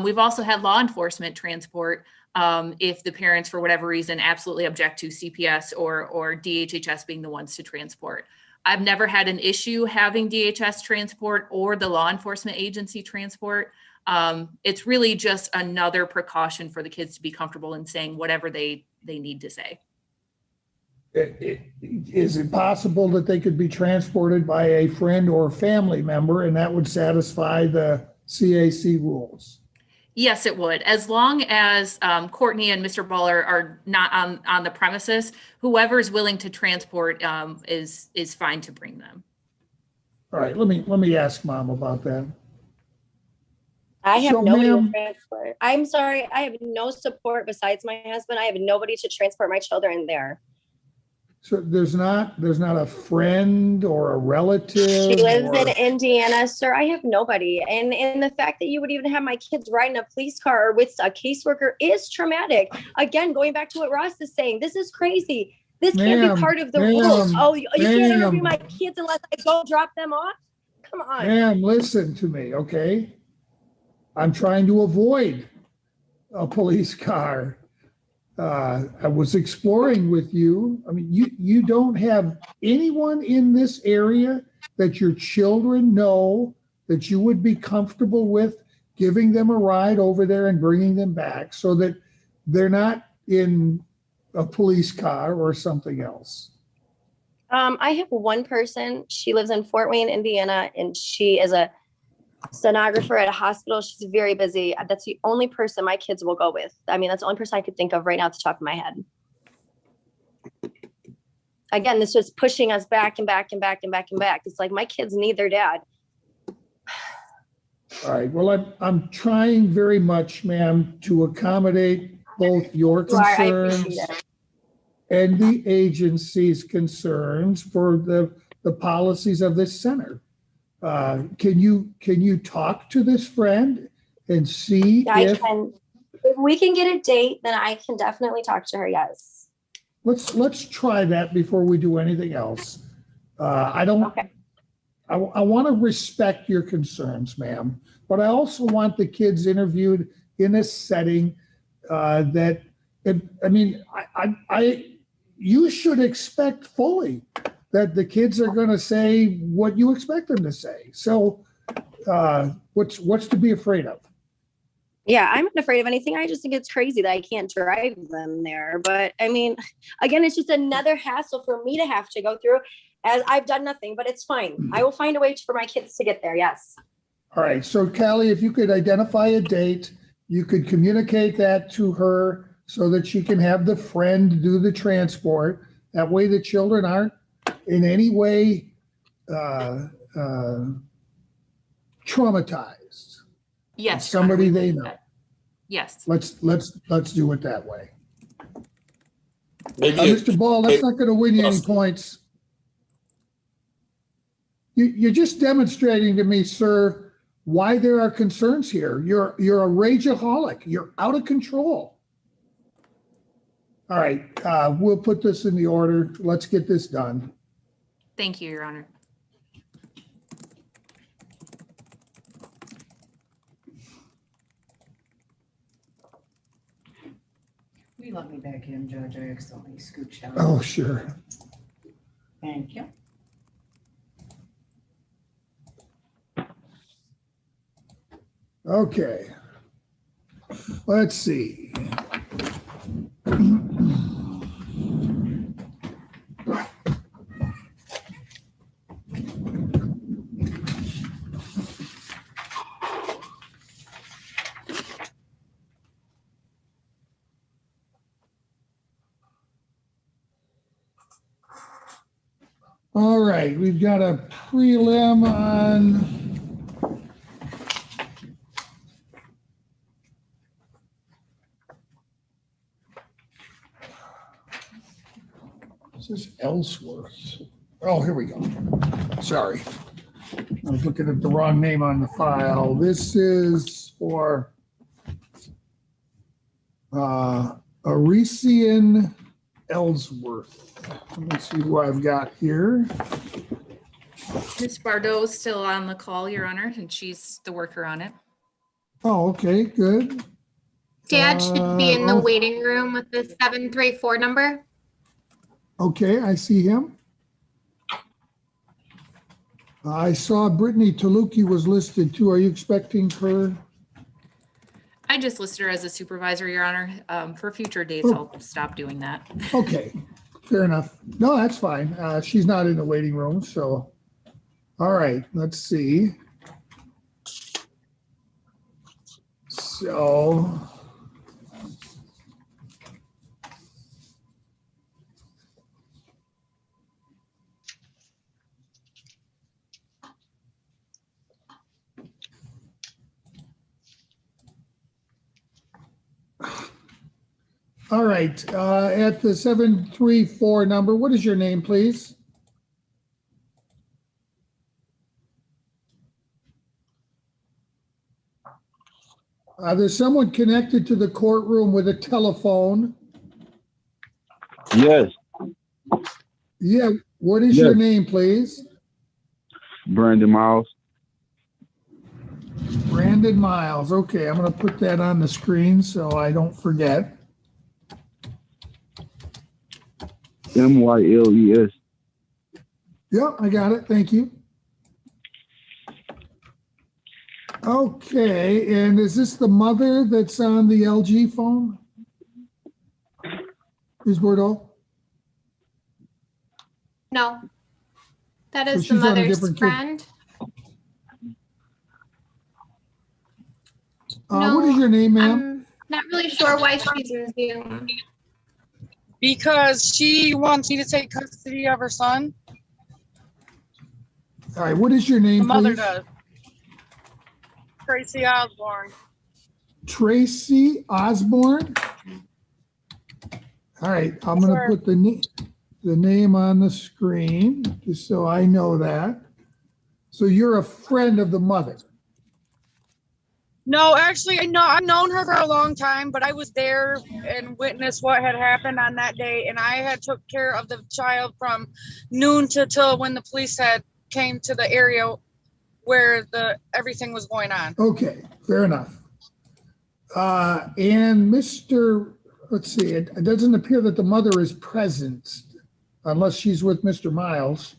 We've also had law enforcement transport if the parents, for whatever reason, absolutely object to CPS or DHHS being the ones to transport. I've never had an issue having DHS transport or the law enforcement agency transport. It's really just another precaution for the kids to be comfortable in saying whatever they need to say. Is it possible that they could be transported by a friend or family member and that would satisfy the CAC rules? Yes, it would. As long as Courtney and Mr. Ball are not on the premises, whoever's willing to transport is fine to bring them. All right, let me ask Mom about that. I have So, nobody to ma'am, transport. I'm sorry. I have no support besides my husband. I have nobody to transport my children there. so there's not a friend or a relative She lives or in Indiana, sir. I have nobody. And the fact that you would even have my kids riding a police car or with a caseworker is traumatic. Again, going back to what Ross is saying, this is crazy. This can't be part of the rules. Oh, you can't interview my kids unless I go drop them off? Come on. Ma'am, listen to me, okay? I'm trying to avoid a police car. I was exploring with you. I mean, you don't have anyone in this area that your children know that you would be comfortable with giving them a ride over there and bringing them back so that they're not in a police car or something else. I have one person. She lives in Fort Wayne, Indiana, and she is a sonographer at a hospital. She's very busy. That's the only person my kids will go with. I mean, that's the only person I could think of right now at the top of my head. Again, this is pushing us back and back and back and back and back. It's like my kids need their dad. All right. Well, I'm trying very much, ma'am, to accommodate both your I concerns appreciate it. and the agency's concerns for the policies of this center. Can you talk to this friend and see if we can get a date, then I can definitely talk to her. Yes. let's try that before we do anything else. I want to respect your concerns, ma'am, but I also want the kids interviewed in a setting that you should expect fully that the kids are going to say what you expect them to say. So what's to be afraid of? Yeah, I'm not afraid of anything. I just think it's crazy that I can't drive them there. But I mean, again, it's just another hassle for me to have to go through as I've done nothing, but it's fine. I will find a way for my kids to get there. Yes. All right. So Callie, if you could identify a date, you could communicate that to her so that she can have the friend do the transport. That way the children aren't in any way traumatized. Yes. Somebody they know. Yes. Let's do it that way. Maybe Mr. Ball, that's not going to win you any points. You're just demonstrating to me, sir, why there are concerns here. You're a rageaholic. You're out of control. All right, we'll put this in the order. Let's get this done. Thank you, Your Honor. Will you let me back in, Judge? I accidentally scooched out. Oh, sure. Thank you. Okay. Let's see. All right, we've got a prelim on this is Ellsworth. Oh, here we go. Sorry. I was looking at the wrong name on the file. This is for Aresian Ellsworth. Let me see who I've got here. Ms. Bardot is still on the call, Your Honor, and she's the worker on it. Oh, okay, good. Dad should be in the waiting room with the 734 number. Okay, I see him. I saw Brittany Taluki was listed too. Are you expecting her? I just listed her as a supervisor, Your Honor. For future dates, I'll stop doing that. Okay, fair enough. No, that's fine. She's not in the waiting room, so. All right, let's see. So. All right, at the 734 number, what is your name, please? There's someone connected to the courtroom with a telephone. Yes. Yeah, what is your name, please? Brandon Miles. Brandon Miles. Okay, I'm going to put that on the screen so I don't forget. Myles. Yep, I got it. Thank you. Okay, and is this the mother that's on the LG phone? Ms. Bordeaux? No, that So is the she's on a mother's different kid. friend. What is your name, ma'am? I'm not really sure why she's in Zoom. Because she wants me to take custody of her son. All right, what is your name, The mother please? does. Tracy Osborne. Tracy Osborne? All right, I'm going to put the name on the screen just so I know that. So you're a friend of the mother? No, actually, I've known her for a long time, but I was there and witnessed what had happened on that day, and I had took care of the child from noon to till when the police had came to the area where everything was going on. Okay, fair enough. And let's see, it doesn't appear that the mother is present unless she's with Mr. Miles.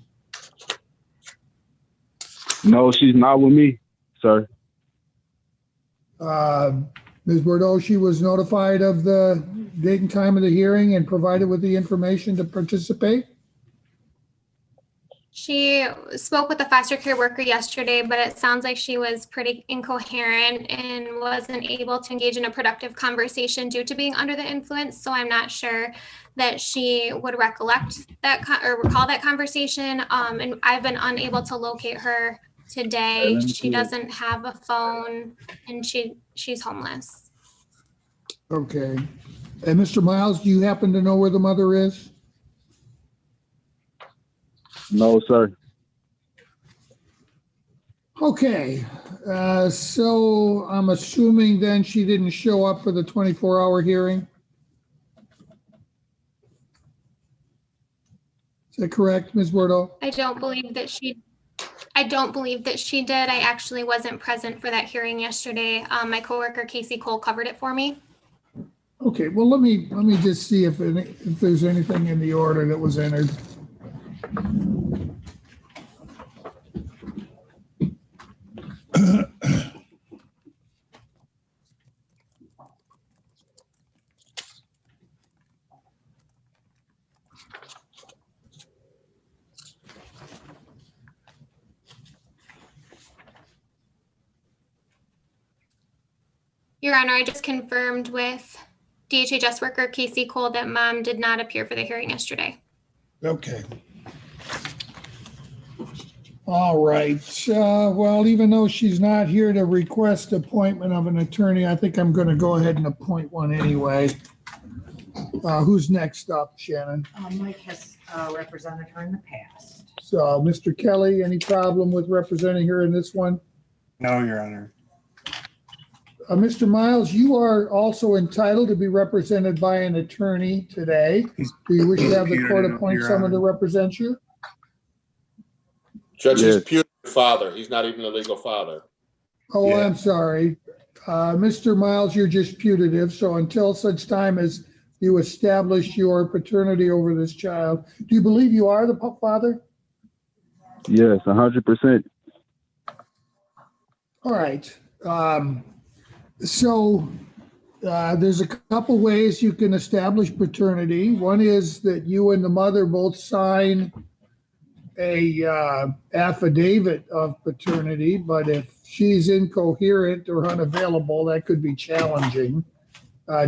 No, she's not with me, sir. Ms. Bordeaux, she was notified of the date and time of the hearing and provided with the information to participate? She spoke with the foster care worker yesterday, but it sounds like she was pretty incoherent and wasn't able to engage in a productive conversation due to being under the influence. So I'm not sure that she would recollect that or recall that conversation. And I've been unable to locate her today. She doesn't have a phone and she's homeless. Okay. And Mr. Miles, do you happen to know where the mother is? No, sir. Okay. So I'm assuming then she didn't show up for the 24-hour hearing? Is that correct, Ms. Bordeaux? I don't believe that she did. I actually wasn't present for that hearing yesterday. My coworker Casey Cole covered it for me. Okay, well, let me just see if there's anything in the order that was entered. Your Honor, I just confirmed with DHHS worker Casey Cole that mom did not appear for the hearing yesterday. Okay. All right. Well, even though she's not here to request appointment of an attorney, I think I'm going to go ahead and appoint one anyway. Who's next up, Shannon? Mike has represented her in the past. So, Mr. Kelly, any problem with representing her in this one? No, Your Honor. Mr. Miles, you are also entitled to be represented by an attorney today. Do you wish to have the court appoint someone to represent you? Judge, he's putative father. He's not even the legal father. Oh, I'm sorry. Mr. Miles, you're just putative. So until such time as you establish your paternity over this child, do you believe you are the father? Yes, 100%. All right. So there's a couple ways you can establish paternity. One is that you and the mother both sign a affidavit of paternity, but if she's incoherent or unavailable, that could be challenging.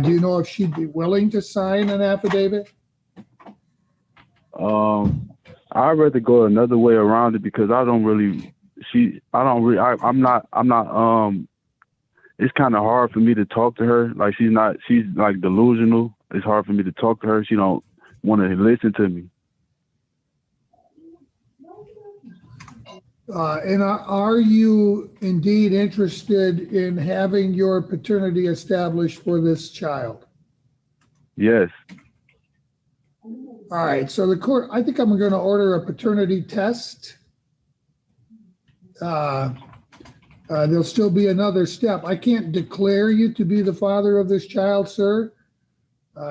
Do you know if she'd be willing to sign an affidavit? I'd rather go another way around it because it's kind of hard for me to talk to her. Like she's like delusional it's hard for me to talk to her. She don't want to listen to me. And are you indeed interested in having your paternity established for this child? Yes. All right, so the court, I think I'm going to order a paternity test. There'll still be another step. I can't declare you to be the father of this child, sir.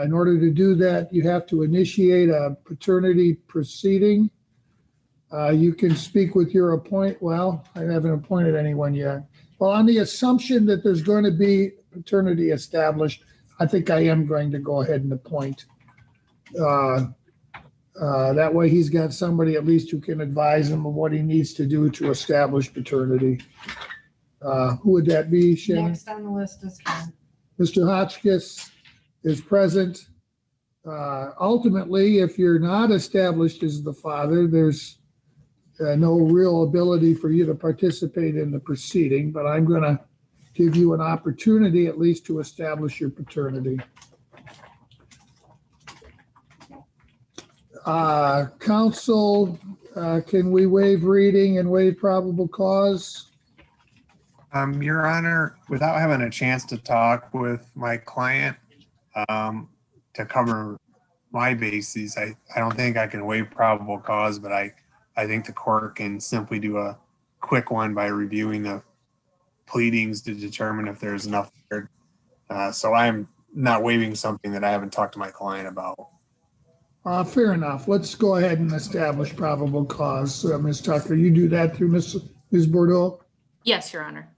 In order to do that, you have to initiate a paternity proceeding. You can speak with your well, I haven't appointed anyone yet. Well, on the assumption that there's going to be paternity established, I think I am going to go ahead and appoint. That way he's got somebody at least who can advise him of what he needs to do to establish paternity. Who would that be, Shannon? Next on the list is Ken. Mr. Hotchkiss is present. Ultimately, if you're not established as the father, there's no real ability for you to participate in the proceeding, but I'm going to give you an opportunity at least to establish your paternity. Counsel, can we waive reading and waive probable cause? Your Honor, without having a chance to talk with my client to cover my bases, I don't think I can waive probable cause, but I think the court can simply do a quick one by reviewing the pleadings to determine if there's enough there. So I'm not waiving something that I haven't talked to my client about. Fair enough. Let's go ahead and establish probable cause. Ms. Tucker, you do that through Ms. Bordeaux? Yes, Your Honor.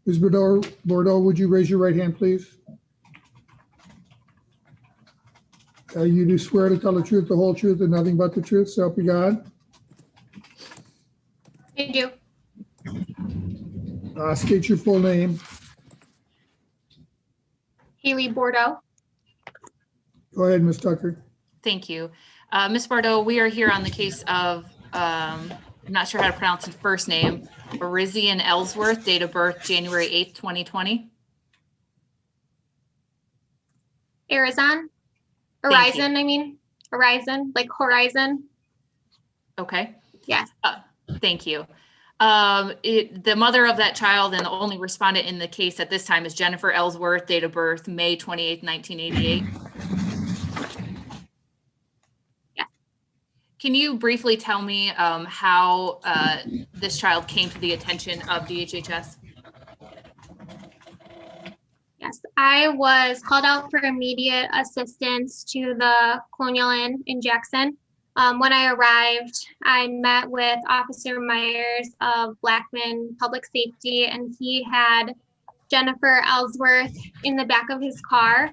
Ms. Bordeaux, would you raise your right hand, please? You do swear to tell the truth, the whole truth, and nothing but the truth, so help you God? I do. State your full name. Haley Bordeaux. Go ahead, Ms. Tucker. Thank you. Ms. Bordeaux, we are here on the case of, I'm not sure how to pronounce his first name, Arizian Ellsworth, date of birth January 8th, 2020. Horizon, like horizon. Okay. Yes. Thank you. The mother of that child and the only respondent in the case at this time is Jennifer Ellsworth, date of birth May 28th, 1988. Yeah. Can you briefly tell me how this child came to the attention of DHHS? Yes, I was called out for immediate assistance to the Colonial Inn in Jackson. When I arrived, I met with Officer Myers of Blackman Public Safety, and he had Jennifer Ellsworth in the back of his car.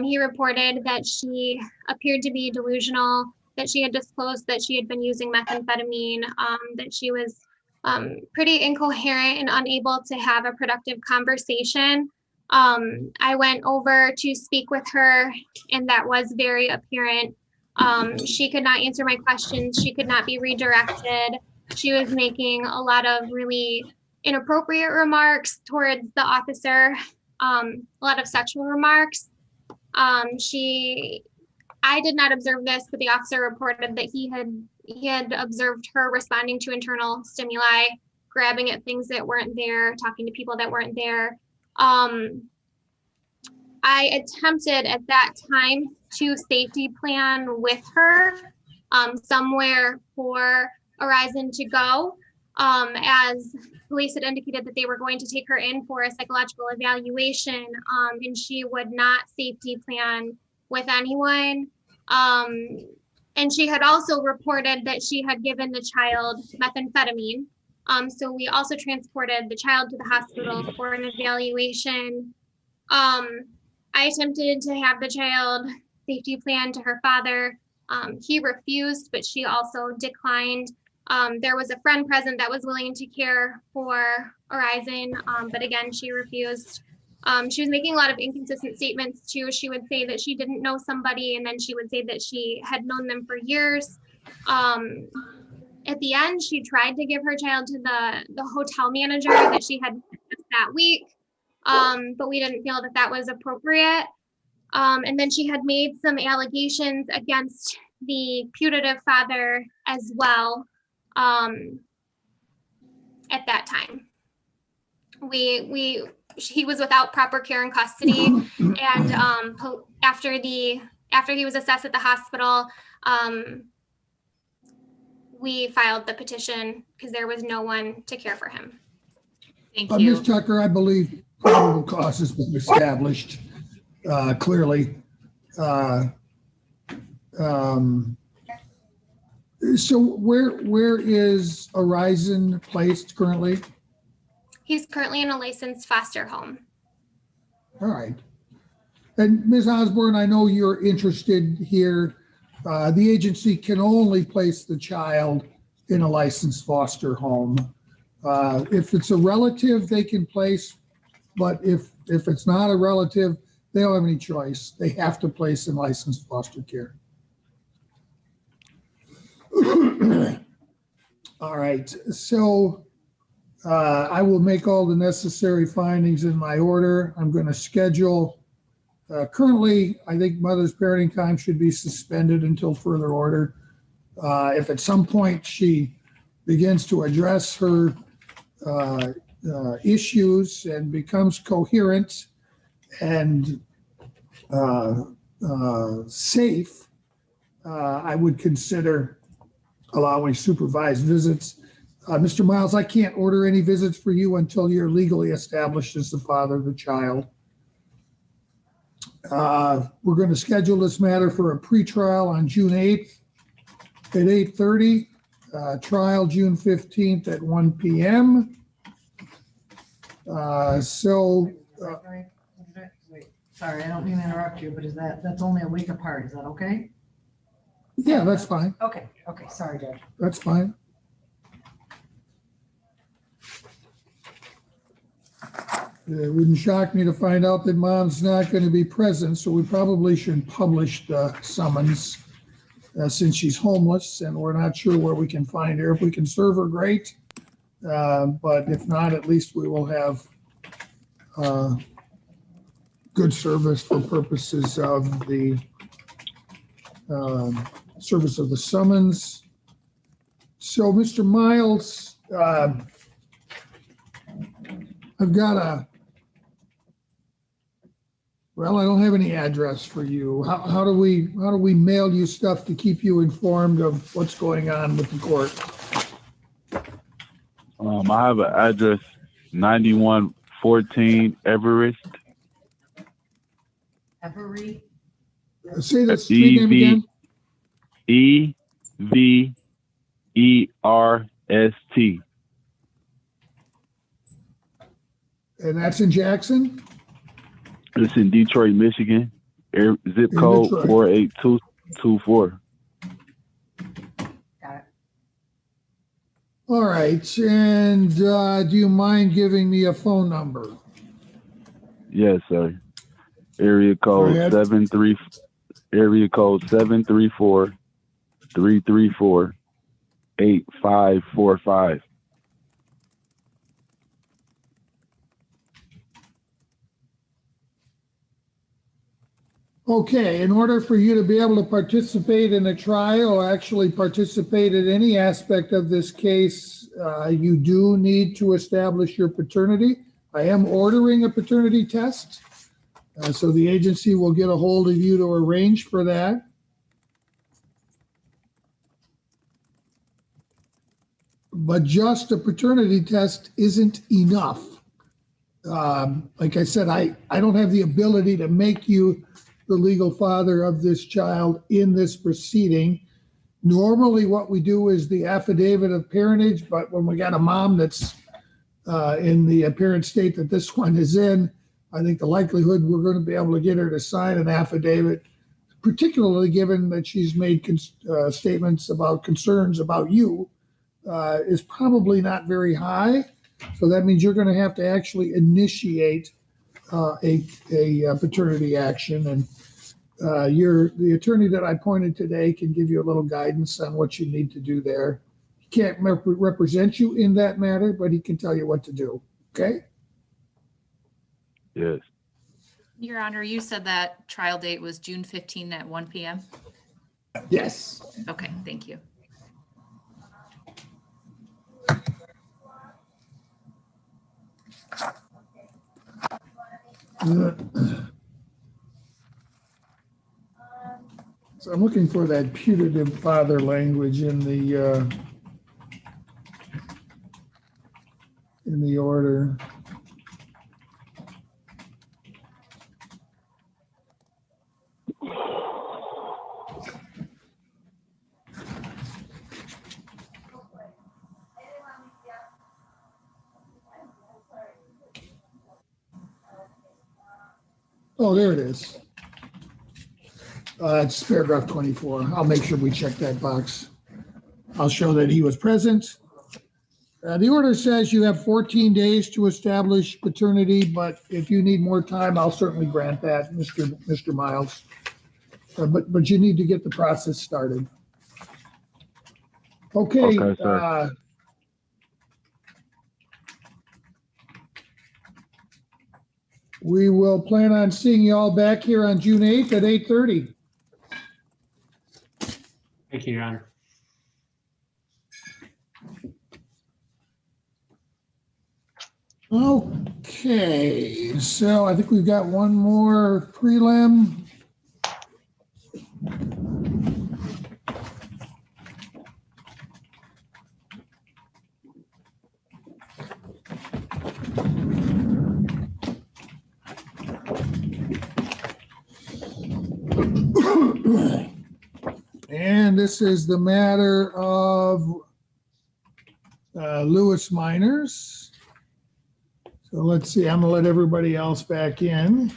He reported that she appeared to be delusional, that she had disclosed that she had been using methamphetamine, that she was pretty incoherent and unable to have a productive conversation. I went over to speak with her, and that was very apparent. She could not answer my questions. She could not be redirected. She was making a lot of really inappropriate remarks towards the officer, a lot of sexual remarks. I did not observe this, but the officer reported that he had observed her responding to internal stimuli, grabbing at things that weren't there, talking to people that weren't there. I attempted at that time to safety plan with her somewhere for Horizon to go, as police had indicated that they were going to take her in for a psychological evaluation, and she would not safety plan with anyone. And she had also reported that she had given the child methamphetamine. So we also transported the child to the hospital for an evaluation. I attempted to have the child safety plan to her father. He refused, but she also declined. There was a friend present that was willing to care for Horizon, but again, she refused. She was making a lot of inconsistent statements too. She would say that she didn't know somebody, and then she would say that she had known them for years. At the end, she tried to give her child to the hotel manager that she had that week, but we didn't feel that that was appropriate. And then she had made some allegations against the putative father as well at that time. He was without proper care and custody, and after he was assessed at the hospital, we filed the petition because there was no one to care for him. Thank you. Ms. Tucker, I believe probable cause has been established clearly. So where is Horizon placed currently? He's currently in a licensed foster home. All right. And Ms. Osborne, I know you're interested here. The agency can only place the child in a licensed foster home. If it's a relative, they can place, but if it's not a relative, they don't have any choice. They have to place in licensed foster care. All right, so I will make all the necessary findings in my order. I'm going to schedule, currently, I think mother's parenting time should be suspended until further order. If at some point she begins to address her issues and becomes coherent and safe, I would consider allowing supervised visits. Mr. Miles, I can't order any visits for you until you're legally established as the father of the child. We're going to schedule this matter for a pretrial on June 8th at 8:30, trial June 15th at 1 p.m. Wait, sorry, I don't mean to interrupt you, but that's only a week apart. Is that okay? Yeah, that's fine. Okay, sorry, Judge. That's fine. It wouldn't shock me to find out that mom's not going to be present, so we probably should publish the summons since she's homeless and we're not sure where we can find her. If we can serve her, great. But if not, at least we will have good service for purposes of the service of the summons. So, Mr. Miles, I've got well, I don't have any address for you. How do we mail you stuff to keep you informed of what's going on with the court? I have an address, 9114 Everest. Every. Say the street name again. EVERST. And that's in Jackson? It's in Detroit, Michigan. Zip code 48224. Got it. All right. And do you mind giving me a phone number? Yes, sir. Area code 734-334-8545. Okay, in order for you to be able to participate in a trial or actually participate in any aspect of this case, you do need to establish your paternity. I am ordering a paternity test, so the agency will get a hold of you to arrange for that. But just a paternity test isn't enough. Like I said, I don't have the ability to make you the legal father of this child in this proceeding. Normally what we do is the affidavit of parentage, but when we got a mom that's in the apparent state that this one is in, I think the likelihood we're going to be able to get her to sign an affidavit, particularly given that she's made statements about concerns about you, is probably not very high. So that means you're going to have to actually initiate a paternity action, and the attorney that I appointed today can give you a little guidance on what you need to do there. He can't represent you in that matter, but he can tell you what to do. Okay? Yes. Your Honor, you said that trial date was June 15 at 1 p.m. Yes. Okay, thank you. So I'm looking for that putative father language in the order. Oh, there it is. It's paragraph 24. I'll make sure we check that box. I'll show that he was present. The order says you have 14 days to establish paternity, but if you need more time, I'll certainly grant that, Mr. Miles. But you need to get the process started. Okay. Okay, sir. We will plan on seeing you all back here on June 8th at 8:30. Thank you, Your Honor. Okay, so I think we've got one more prelim. And this is the matter of Lewis Miners. So let's see, I'm gonna let everybody else back in.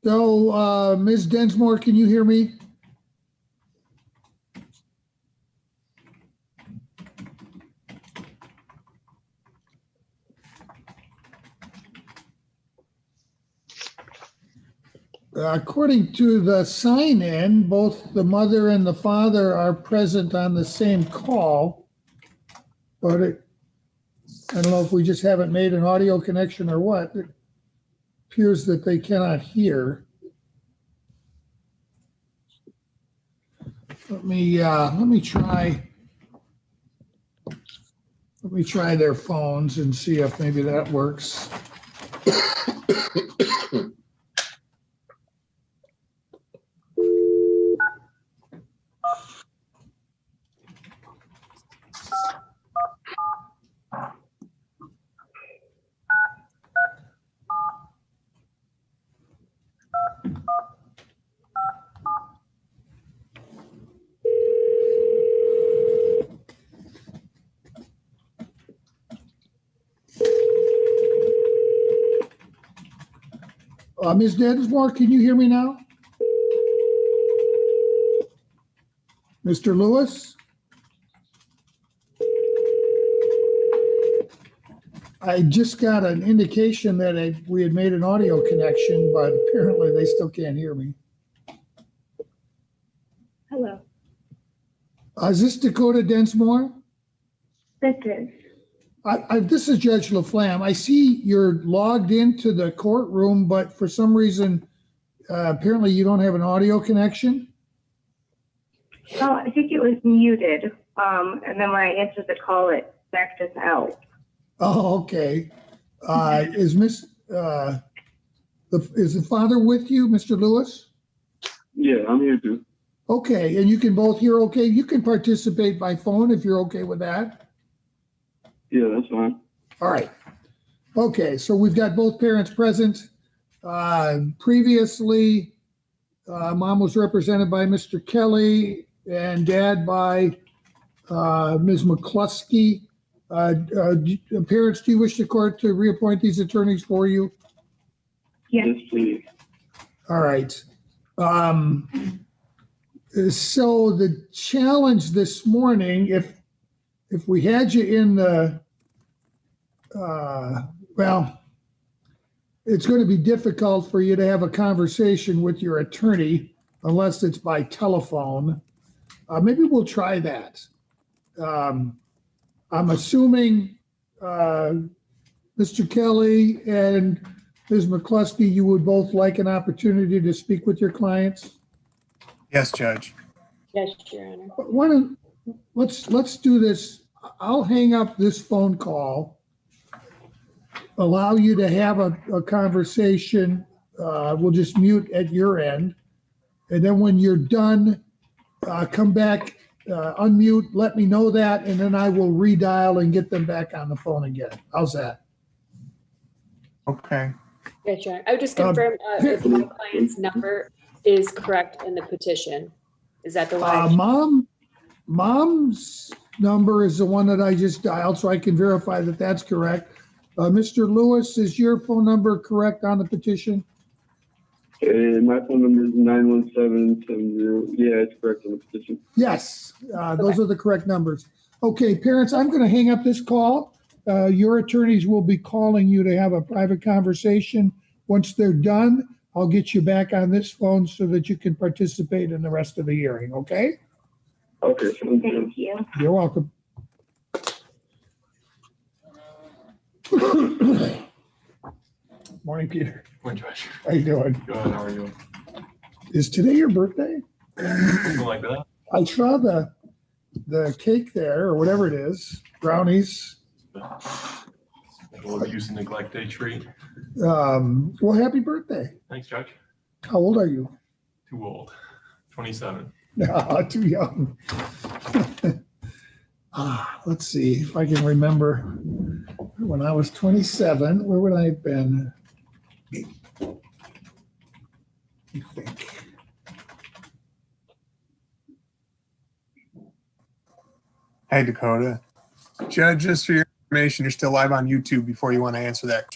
So, Ms. Densmore, can you hear me? According to the sign-in, both the mother and the father are present on the same call. But I don't know if we just haven't made an audio connection or what. It appears that they cannot hear. Let me try their phones and see if maybe that works. Ms. Densmore, can you hear me now? Mr. Lewis? I just got an indication that we had made an audio connection, but apparently they still can't hear me. Hello. Is this Dakota Densmore? This is. This is Judge LaFlamme. I see you're logged into the courtroom, but for some reason, apparently you don't have an audio connection. Oh, I think it was muted. And then when I answered the call, it backed us out. Oh, okay. Is the father with you, Mr. Lewis? Yeah, I'm here too. Okay, and you can both hear okay? You can participate by phone if you're okay with that. Yeah, that's fine. All right. Okay, so we've got both parents present. Previously, mom was represented by Mr. Kelly and dad by Ms. McCluskey. Parents, do you wish the court to reappoint these attorneys for you? Yes, please. All right. So the challenge this morning, if we had you in the, well, it's going to be difficult for you to have a conversation with your attorney unless it's by telephone. Maybe we'll try that. I'm assuming Mr. Kelly and Ms. McCluskey, you would both like an opportunity to speak with your clients? Yes, Judge. Yes, Your Honor. Let's do this. I'll hang up this phone call, allow you to have a conversation. We'll just mute at your end. And then when you're done, come back, unmute, let me know that, and then I will redial and get them back on the phone again. How's that? Okay. Yes, Your Honor. I would just confirm if my client's number is correct in the petition. Is that the one? Mom's number is the one that I just dialed, so I can verify that that's correct. Mr. Lewis, is your phone number correct on the petition? My phone number is 91770. Yeah, it's correct on the petition. Yes, those are the correct numbers. Okay, parents, I'm going to hang up this call. Your attorneys will be calling you to have a private conversation. Once they're done, I'll get you back on this phone so that you can participate in the rest of the hearing, okay? Okay. Thank you. You're welcome. Morning, Peter. Morning, Josh. How you doing? Good, how are you? Is today your birthday? Something like that? I saw the cake there, or whatever it is, brownies. Abuse and neglect day treat. Well, happy birthday. Thanks, Judge. How old are you? Too old. 27. No, too young. Let's see if I can remember. When I was 27, where would I have been? I think. Hey, Dakota. Judge, just for your information, you're still live on YouTube before you want to answer that.